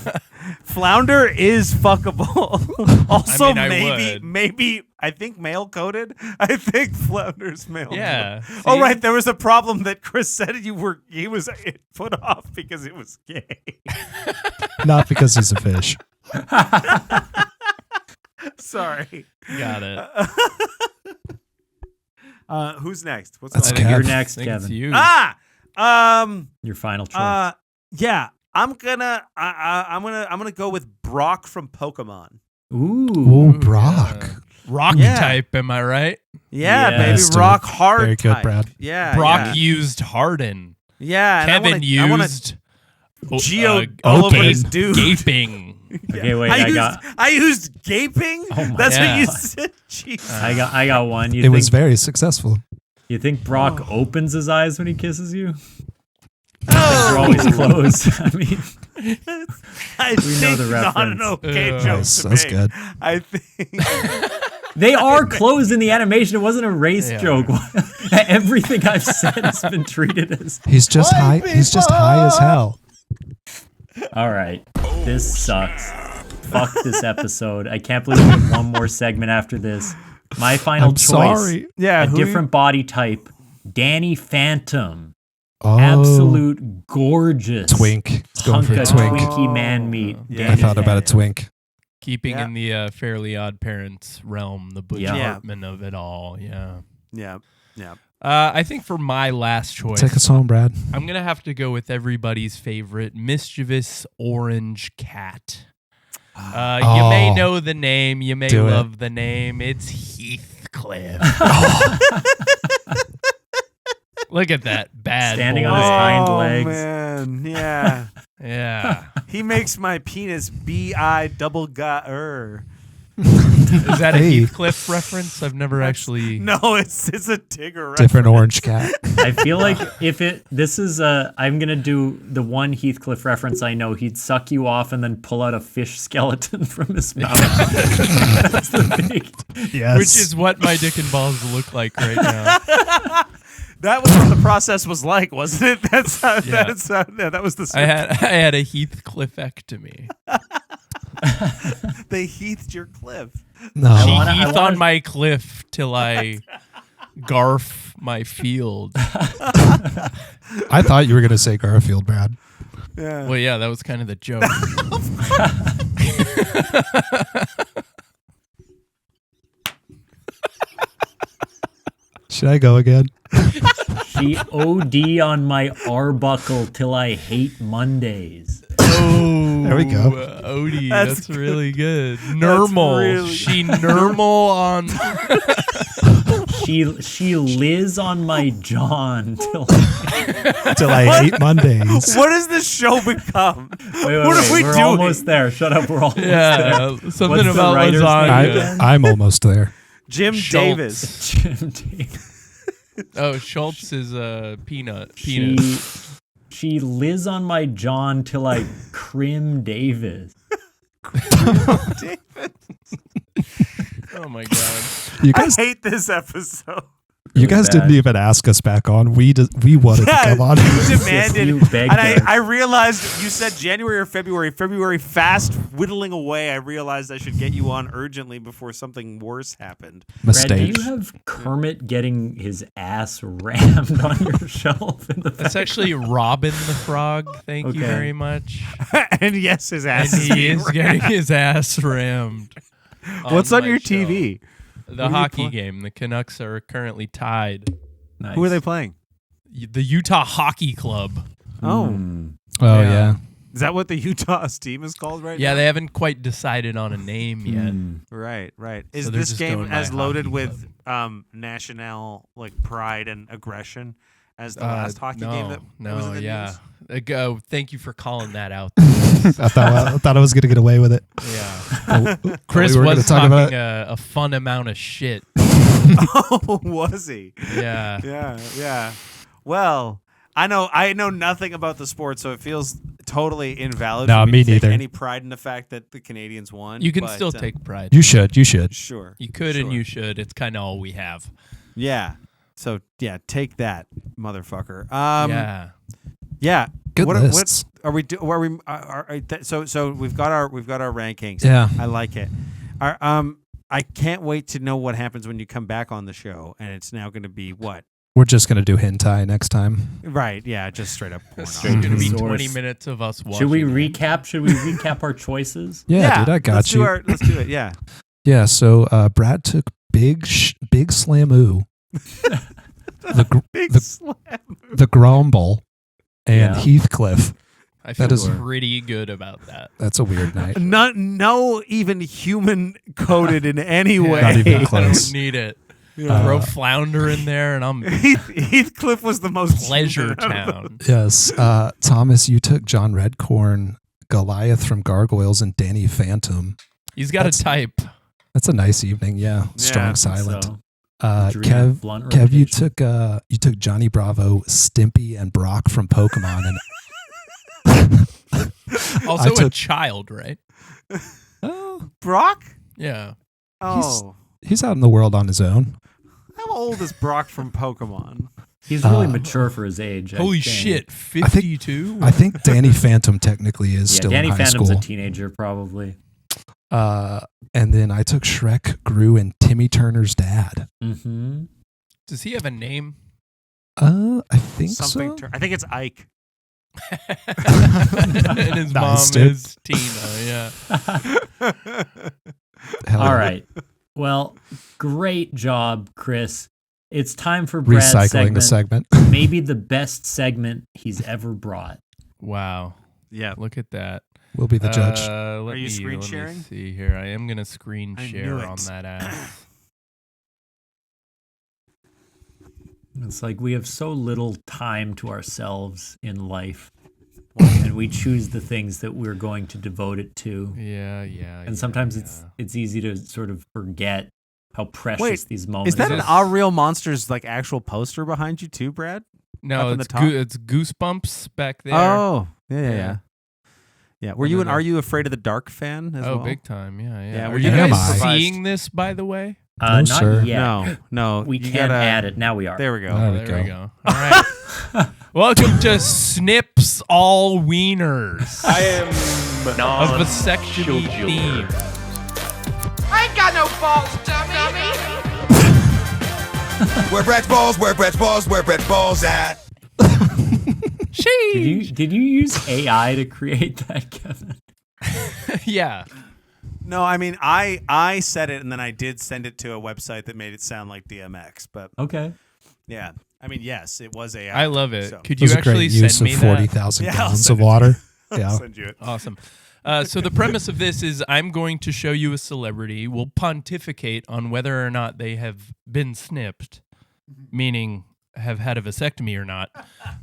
Flounder is fuckable. Also, I mean, maybe I think male coded. I think Flounder's male. Yeah. Coded. Oh right, there was a problem that Chris said he was put off because it was gay. Not because he's a fish. Sorry. Got it. Who's next? That's Kev. You're next, Kevin. It's you. Your final choice. Yeah, I'm gonna go with Brock from Pokemon. Ooh, Brock. Rock type, am I right? Yeah, Yes. baby, rock hard. Very good, type. Brad. Yeah, Brock used Harden. Yeah, Kevin used Geo all over his dude. Gaping. Okay, wait. I used gaping. Oh my That's what God. you said. Jeez. I got one. It was very successful. You think Brock opens his eyes when he kisses you? They're always closed. I mean, I we know the not reference. an okay joke Nice, to that's make. good. I think they are closed in the animation. It wasn't a race joke. Everything I've said has been treated as. He's just high. He's just high as hell. All right, this sucks. Fuck this episode. I can't believe we have one more segment after this. My final I'm choice. sorry. Yeah, a different body type. Danny Phantom. Oh, Absolute gorgeous. twink. It's going for a Hunk of twink. Twinkie man meat. Yeah. I Danny thought about a Phantom. twink. Keeping in the Fairly Odd Parents realm, the Butch Yeah. Hartman of it all. Yeah. Yeah. I think for my last choice, Take us home, Brad. I'm going to have to go with everybody's favorite, Mischievous Orange Cat. You may know the name. You may love the name. It's Heathcliff. Look at that bad Standing boy. on his hind Oh legs. man, yeah. Yeah. He makes my penis B-I-double-G-er. Is that a Hey. Heathcliff reference? I've never actually. No, it's a Tigger. Different orange cat. I feel like I'm gonna do the one Heathcliff reference I know. He'd suck you off and then pull out a fish skeleton from his mouth. That's the big. Yes. Which is what my dick and balls look like right now. That was what the process was like, wasn't it? That's how. Yeah. That was the. I had a Heathcliffectomy. They heathed your cliff. No. She wanna- heath on my cliff till I garf my field. I thought you were going to say Garfield, Brad. Yeah. Well, yeah, that was kind of the joke. Should I go again? She OD on my Arbuckle till I hate Mondays. Oh, There we go. Odie, That's that's really good. Normal. really- She normal on. She Liz on my John till. Till I hate Mondays. What does this show become? Wait, What are we we're doing? almost there. Shut up. We're almost there. Yeah, something What's the about writer's lasagna. name? I'm almost there. Jim Schultz. Davis. Jim Davis. Oh, Schultz is a peanut. She Liz on my John till I crim Davis. Oh my god. You I guys, hate this episode. You guys didn't even ask us back on. We wanted to come on. You demanded. You begged And us. I realized you said January or February. February fast whittling away. I realized I should get you on urgently before something worse happened. Brad, do Mistake. you have Kermit getting his ass rammed on your shelf in the That's actually Robin the Frog. Thank you Okay. very much. And yes, his ass And is he being is getting his ass rammed. What's on my your show. TV? The hockey game. The Canucks are currently tied. Nice. Who are they playing? The Utah Hockey Club. Oh, Oh, Yeah. yeah. is that what the Utah's team is called right Yeah, now? they haven't quite decided on a name yet. Right. Is So they're this just game going by as loaded hockey with national pride and aggression as the last hockey game that was in the news? Thank you for calling that out. I thought I was going to get away with it. Yeah. Chris we were gonna was talk about talking a fun amount of shit. Oh, was he? Yeah. Yeah. Well, I know nothing about the sport, so it feels totally invalid. No, for me to take neither. Any pride in the fact that the Canadians won? You can but, still take pride. You should. Sure. You could and Sure. you should. It's kind of all we have. Yeah. So yeah, take that, motherfucker. Yeah. Good what lists. are we? So we've got our rankings. Yeah. I like it. I can't wait to know what happens when you come back on the show, and it's now going to be what? We're just going to do hentai next time. Right? Yeah, just straight up porn. It's going to be Source. 20 minutes of us watching. Should we it. recap? Should we recap our choices? Yeah, dude, I got you. Let's do it. Yeah. Yeah, so Brad took Big Slamoo, Big the slam. the Grumble, and Yeah. Heathcliff. I feel That is- pretty good about that. That's a weird night. No, even human coded in any way. Not even I close. don't need it. Yeah. Throw Flounder in there, and I'm Heathcliff was the most Pleasure human out of Town. Yes, Thomas, you took John Redcorn, Goliath from Gargoyles, and Danny Phantom. He's got That's- a type. That's a nice evening. Yeah, Yeah, strong silent. So, Kev, you took Johnny Bravo, Stimpy, and Brock from Pokemon, and Also a took- child, right? Brock? Yeah. Oh. he's out in the world on his own. How old is Brock from Pokemon? he's really mature for his age. I Holy think. shit, 52? I think Danny Phantom technically is Yeah, still Danny in high Phantom's school. a teenager, probably. And then I took Shrek, Gru, and Timmy Turner's dad. Mm-hmm. Does he have a name? I think Something. so. I think it's Ike. And his mom Nice, dude. is Tina, yeah. Hell All yeah. right. Well, great job, Chris. It's time for Brad's Recycling the segment. Maybe the best segment he's ever brought. Wow. Yeah. Look at that. We'll be the judge. Let you me- screen let me sharing? see here. I am going to screen I share knew on it. that ass. It's like we have so little time to ourselves in life, and we choose the things that we're going to devote it to. Yeah. And sometimes it's easy to sort of forget how precious Wait, these moments Is that are. an All Real Monsters actual poster behind you too, Brad? No, up in it's the top? it's Goosebumps back there. Oh, Yeah. yeah. Yeah. Were And you then an Are You Afraid of the Dark fan as Oh, well? big time. Yeah. Yeah, Are were you you guys guys seeing this, by the way? No, Not sir. yet. No. We you can't gotta- add it. Now we are. There we go. There we There go. All right. Welcome to Snips All Wieners. I am A vasectomy theme. I ain't got no balls, dummy. Where Brad's balls at? Did you use AI to create that, Kevin? Yeah. No, I mean I said it and then I did send it to a website that made it sound like DMX. But Okay. yeah, I mean yes, it was AI. I love it. So. Could It you was a actually great use send of me that? 40,000 Yeah, I'll gallons send of it to water. I'll Yeah. send you it. Awesome. So the premise of this is I'm going to show you a celebrity. We'll pontificate on whether or not they have been snipped, meaning have had a vasectomy or not.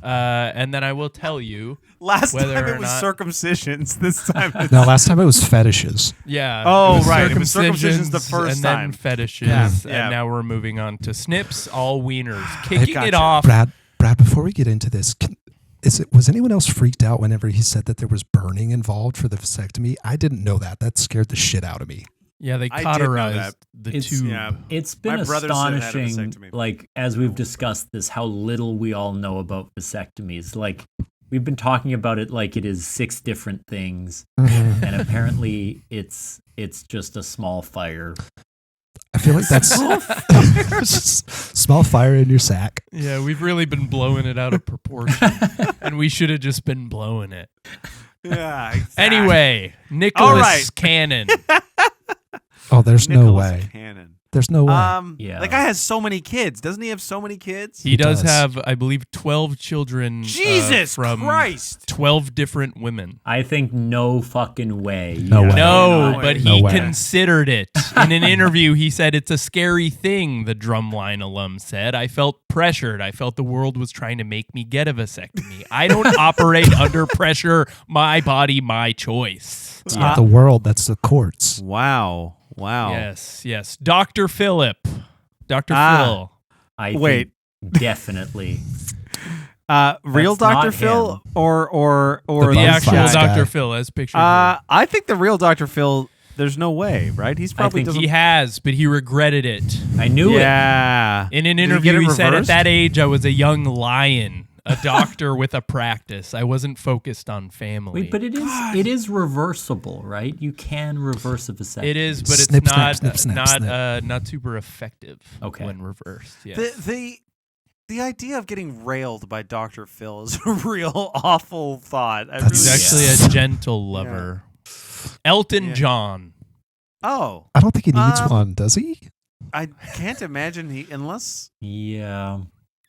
And then I will tell you. Last Whether time or it was not- circumcisions. This time it's No, last time it was fetishes. Yeah. Oh, it was right. It was circumcisions the circumcisions first and time. then fetishes. Yeah, And yeah. now we're moving on to Snips All Wieners. Kicking it gotcha. off. Brad, before we get into this, was anyone else freaked out whenever he said that there was burning involved for the vasectomy? I didn't know that. That scared the shit out of me. Yeah, they I did know cauterized that. the It's- tube. Yeah. It's been My brother said it had a astonishing, vasectomy. like, as we've discussed this, how little we all know about vasectomies. Like, we've been talking about it like it is 6 different things, and apparently it's just a small fire. I feel like that's small fire in your sack. Yeah, we've really been blowing it out of proportion, and we should have just been blowing it. Yeah. Exactly. Anyway, Nicholas All right. Cannon. Oh, there's no Nicholas way. Cannon. There's no way. Yeah. That guy has so many kids. Doesn't he have so many kids? He does does. have, I believe, 12 children Jesus from Christ. 12 different women. I think no fucking way. No way. No, way. but No he way. considered it. In an interview, he said, "It's a scary thing," the Drumline alum said. "I felt pressured. I felt the world was trying to make me get a vasectomy. I don't operate under pressure. My body, my choice." It's not the world, that's the courts. Wow. Yes. Dr. Philip. Dr. Phil. I Wait. think definitely. Real That's not Dr. Phil him. or The bug actual fight guy. Dr. Phil, as pictured here. I think the real Dr. Phil. There's no way, right? He's probably think doesn't. He has, but he regretted it. I knew it. Yeah. In an Did he interview, get it he said, "At reversed? that age, I was a young lion, a doctor with a practice. I wasn't focused on family." Wait, but it is reversible, right? You can reverse a vasectomy. It is, but it's Snip, snip, not snip, snip, snip. not super effective Okay. when reversed. Yes. The idea of getting railed by Dr. Phil is a real awful thought. He's really- actually a gentle lover. Elton John. Oh, I don't think he needs one, does he? I can't imagine unless Yeah.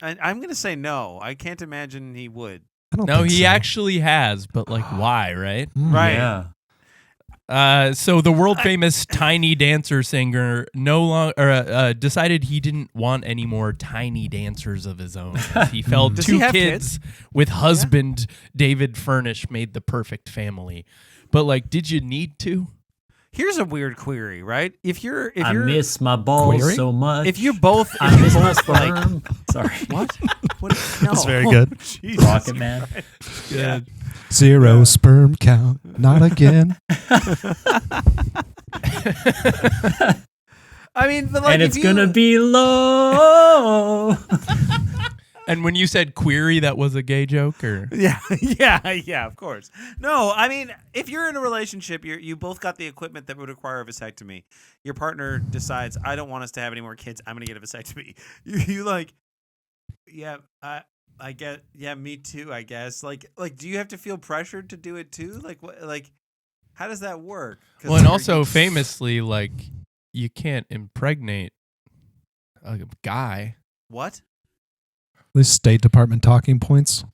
I'm going to say no. I can't imagine he would. I don't No, think he so. actually has, but like why, right? Right. Yeah. So the world famous Tiny Dancer singer decided he didn't want any more tiny dancers of his own. He felt Does 2 he have kids with husband David Furnish made the perfect family. But like, did you need to? Here's a weird query, right? If you're I miss my balls Query? if so much. you both I miss my like sperm. Sorry. what? No. That's very good. Jesus. Rocket Man. Yeah. 0 sperm count, not again. I mean, but like And if it's you- gonna be low. And when you said query, that was a gay joke, or Yeah, of course. No, I mean, if you're in a relationship, you both got the equipment that would require a vasectomy. Your partner decides, I don't want us to have any more kids. I'm going to get a vasectomy. You like, yeah, I get, yeah, me too, I guess. Like, do you have to feel pressured to do it too? Like, what, like, how does that work? 'Cause well, and you're- also famously, like, you can't impregnate a guy. What? These State Department talking points.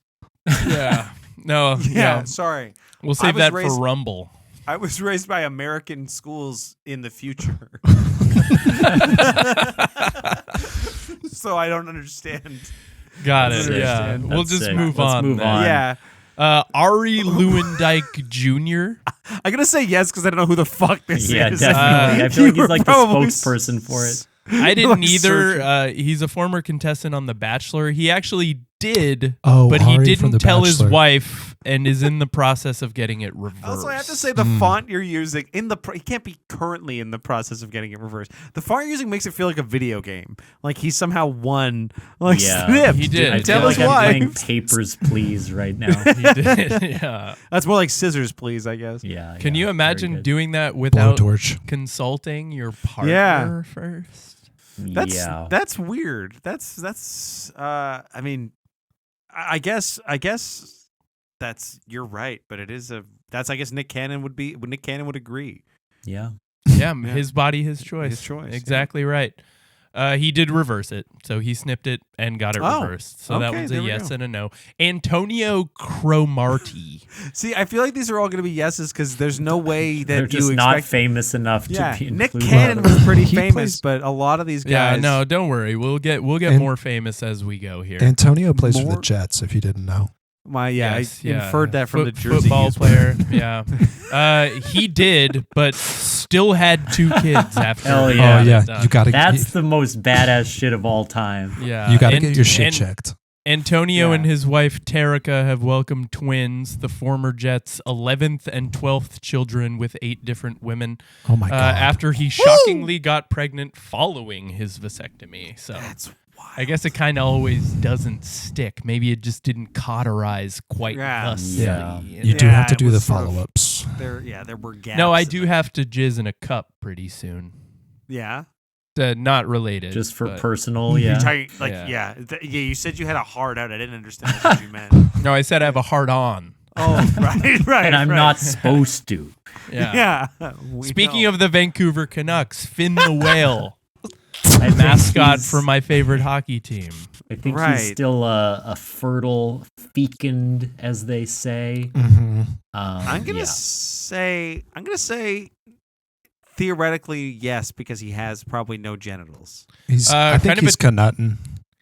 Yeah. No. Yeah, sorry. We'll save was that raised- for Rumble. I was raised by American schools in the future. So I don't understand. Got That's it. sick. Yeah. That's We'll just sick. move Let's on. move then. on. Yeah. Ari Lewandike Jr. I'm going to say yes because I don't know who the fuck this Yeah, is. definitely. I feel like You he's were like the probably spokesperson for it. I didn't Like either. He's a former contestant on The Bachelor. He actually did, Oh, but he Ari from didn't The tell his Bachelor. wife and is in the process of getting it reversed. Also, I have to say the font you're using he can't be currently in the process of getting it reversed. The font you're using makes it feel like a video game. Like he somehow won. Like Yeah, Snips. he did. I Tell feel his like I'm playing wife. Papers, Please right now. He did. Yeah. That's more like scissors, please. I guess. Yeah. Can yeah, you very imagine good. doing that without Blowtorch. consulting your partner Yeah. first? That's weird. That's. I mean, I guess that's you're right, but it is I guess Nick Cannon would agree. Yeah. Yeah, his body, his choice. His choice, Exactly right. He did reverse it, so he snipped it and got it Oh, reversed. So that okay, was a there we yes go. and a no. Antonio Cromartie. See, I feel like these are all going to be yeses because there's no way that They're you just expect. not famous enough Yeah, to be Nick included. Cannon was pretty He famous, plays- but a lot of these Yeah, guys. no, don't worry. We'll get And- more famous as we go here. Antonio plays for More- the Jets, if you didn't know. Yes, I inferred that from the jersey. football he's player. Yeah, he did, but still had 2 kids after. Hell he yeah. got Oh, it yeah. done. You got to That's the most badass shit of all time. yeah. you got to and- get your shit and checked. Antonio and his wife Terica have welcomed twins, the former Jet's 11th and 12th children with 8 different women. Oh my God. After he shockingly got pregnant following his vasectomy. So That's wild. I guess it kind of always doesn't stick. Maybe it just didn't cauterize quite thus. Yeah. You do have to do it the was sort of- follow-ups. There were gaps. No, I in do the- have to jizz in a cup pretty soon. Yeah. Not related. Just for but- personal, You're yeah. talking, Yeah. you said you had a hard out. I didn't understand what you meant. No, I said I have a hard on. Oh, right. And I'm right. not supposed to. Yeah. Yeah. Speaking of the Vancouver Canucks, Finn the Whale, I think mascot he's- for my favorite hockey team. I think Right. he's still a fertile fecund, as they say. Mm-hmm. I'm gonna say theoretically yes, because he has probably no genitals. I think he's Canutin.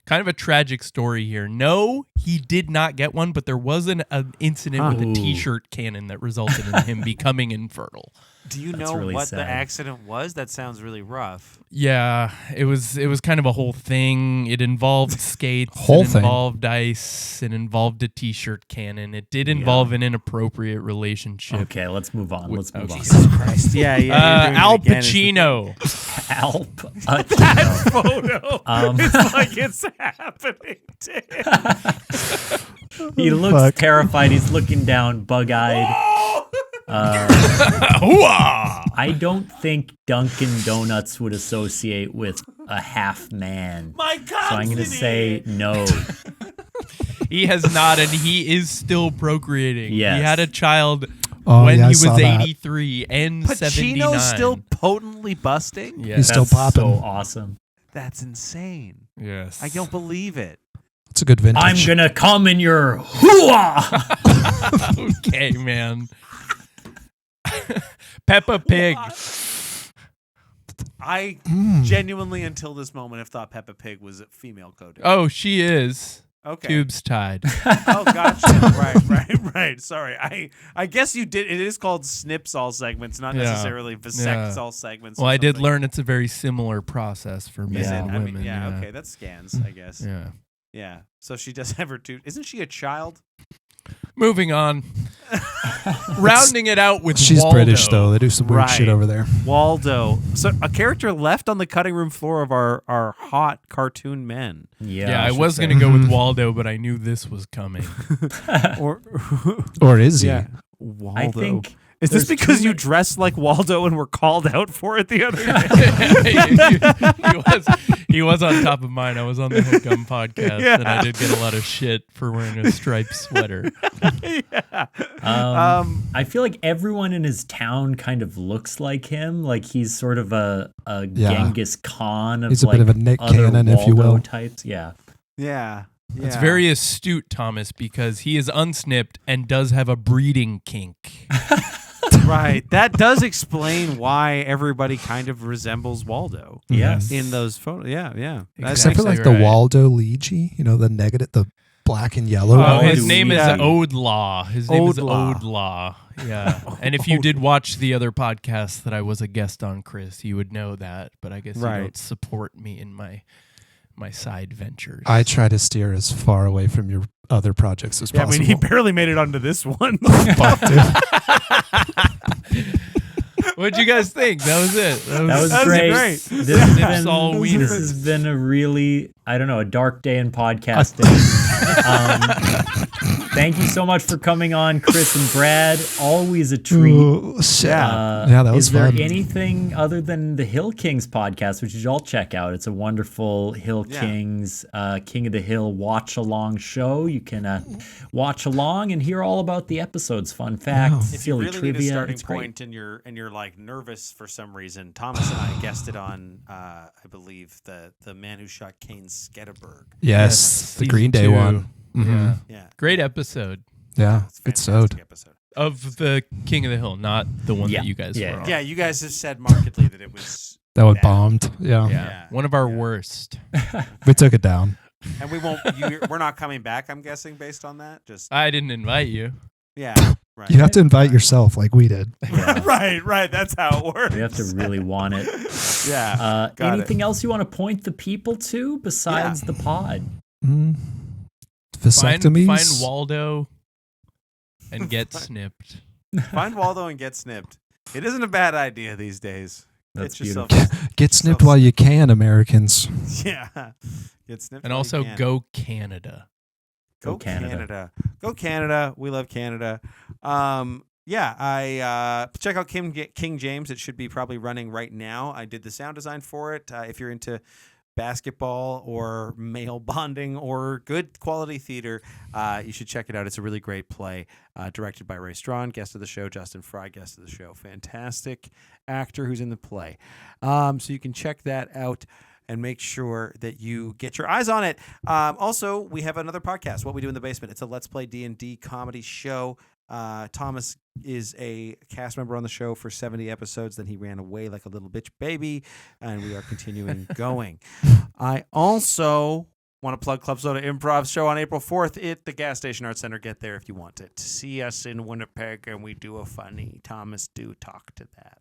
Kind of a tragic story here. No, he did not get one, but there was an incident with a Ooh. T-shirt cannon that resulted in him becoming infertile. Do you That's know really what sad. the accident was? That sounds really rough. Yeah, it was kind of a whole thing. It involved skates, Whole it thing. involved ice, it involved a T-shirt cannon. It did involve an inappropriate relationship. Okay, let's move on. Let's move on. Jesus Christ! Yeah. Al Pacino. That photo. Um, It's like it's happening. He looks Fuck. terrified. He's looking down, bug-eyed. Hooah! I don't think Dunkin' Donuts would associate with a half man. My God! So I'm going to say no. He has not, and he is still procreating. Yes. He had a child Oh, when yeah, I he saw was that. 83 and 79. Pacino's still potently busting. Yes. He's still That's so popping. awesome. That's insane. Yes. I don't believe it. It's a good vintage. I'm going to come in your hoo-ah! Okay, man. Peppa Pig. I genuinely, until this moment, have thought Peppa Pig was female coded. Oh, she is. Okay. Tubes tied. Oh, gotcha. Right. Sorry. I guess you did. It is called Snips all segments, not Yeah. necessarily vasects Yeah. all segments. Well, or I did something. learn it's a very similar process for men Is it? and I women. mean, yeah. Okay, that scans. I guess. Yeah. Yeah. So she does have her tube. Isn't she a child? Moving on. Rounding it out with She's Waldo. British, though. They do some weird shit Right. over there. Waldo. So a character left on the cutting room floor of our hot cartoon men. Yeah, I should was say. going to go with Waldo, but I knew this was coming. Or Or is he? yeah. Waldo. I think Is this there's because too you many- dressed like Waldo and were called out for it the other day? he was on top of mine. I was on the Hook Gum podcast, and I did get a lot of shit for wearing a striped sweater. Yeah. I feel like everyone in his town kind of looks like him. Like he's sort of a Genghis Khan of He's a like bit of a Nick other Cannon, if you Waldo will. types. Yeah. Yeah. It's very astute, Thomas, because he is unsnipped and does have a breeding kink. right. That does explain why everybody kind of resembles Waldo Yes. in those photos. Yeah, yeah. That's Except for like Exactly the right. Waldo Ligi, the negative, the black and yellow. Oh, Oh, his do name we- is Yeah. Odlaw. His name is Odlaw. Odlaw. Yeah. And if you did watch the other podcast that I was a guest on, Chris, you would know that. But I guess Right. you don't support me in my side ventures. I try to steer as far away from your other projects as Yeah, I possible. mean, he barely made it onto this one. Fuck, dude. What'd you guys think? That was it. That was That was great. great. This has Snips been, all this wieners. has been a really, I don't know, a dark day in podcasting. Thank you so much for coming on, Chris and Brad. Always a treat. Ooh, shit. Yeah, that was Is there fun. anything other than the Hill Kings podcast, which you should all check out? It's a wonderful Hill Yeah. Kings, King of the Hill watch along show. You can watch along and hear all about the episodes, fun facts, If you silly really trivia. need a starting It's great. point and you're like nervous for some reason, Thomas and I guested on I believe the man who shot Kane Skedderberg. Yes, the Season Green Day 2. one. Yeah. Mhm. Yeah, Great episode Yeah, it's a good fantastic sode. episode. of the King of the Hill, not the one Yeah. that you guys Yeah. were on. Yeah, you guys have said markedly that it was That one bad. bombed. Yeah. Yeah. One of our Yeah. worst. We took it down. And we won't. We're not coming back. I'm guessing based on that. Just I didn't invite you. yeah. Right. You have to invite yourself like we did. Yeah. right. That's how it works. You have to really want it. Yeah. Got Anything else you want to point the people to besides the pod? Mm. vasectomies. Find Waldo and get snipped. Find Waldo and get snipped. It isn't a bad idea these days. That's beautiful. Get snipped while you can, Americans. Yeah. Get snipped. And also go Canada. Go Canada. Go Canada. We love Canada. I check out King James. It should be probably running right now. I did the sound design for it. If you're into basketball or male bonding or good quality theater, you should check it out. It's a really great play, directed by Ray Strawn, guest of the show. Justin Fry, guest of the show. Fantastic actor who's in the play. So you can check that out and make sure that you get your eyes on it. Also, we have another podcast, What We Do in the Basement. It's a Let's Play D&D comedy show. Thomas is a cast member on the show for 70 episodes. Then he ran away like a little bitch baby, and we are continuing going. I also want to plug Club Soda Improv show on April 4th at the Gas Station Arts Center. Get there if you want it. See us in Winnipeg, and we do a funny Thomas do talk to that.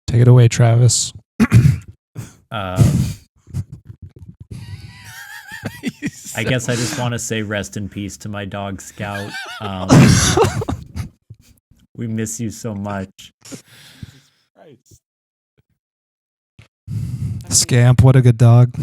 Take it away, Travis. I guess I just want to say rest in peace to my dog Scout. We miss you so much. Scamp, what a good dog.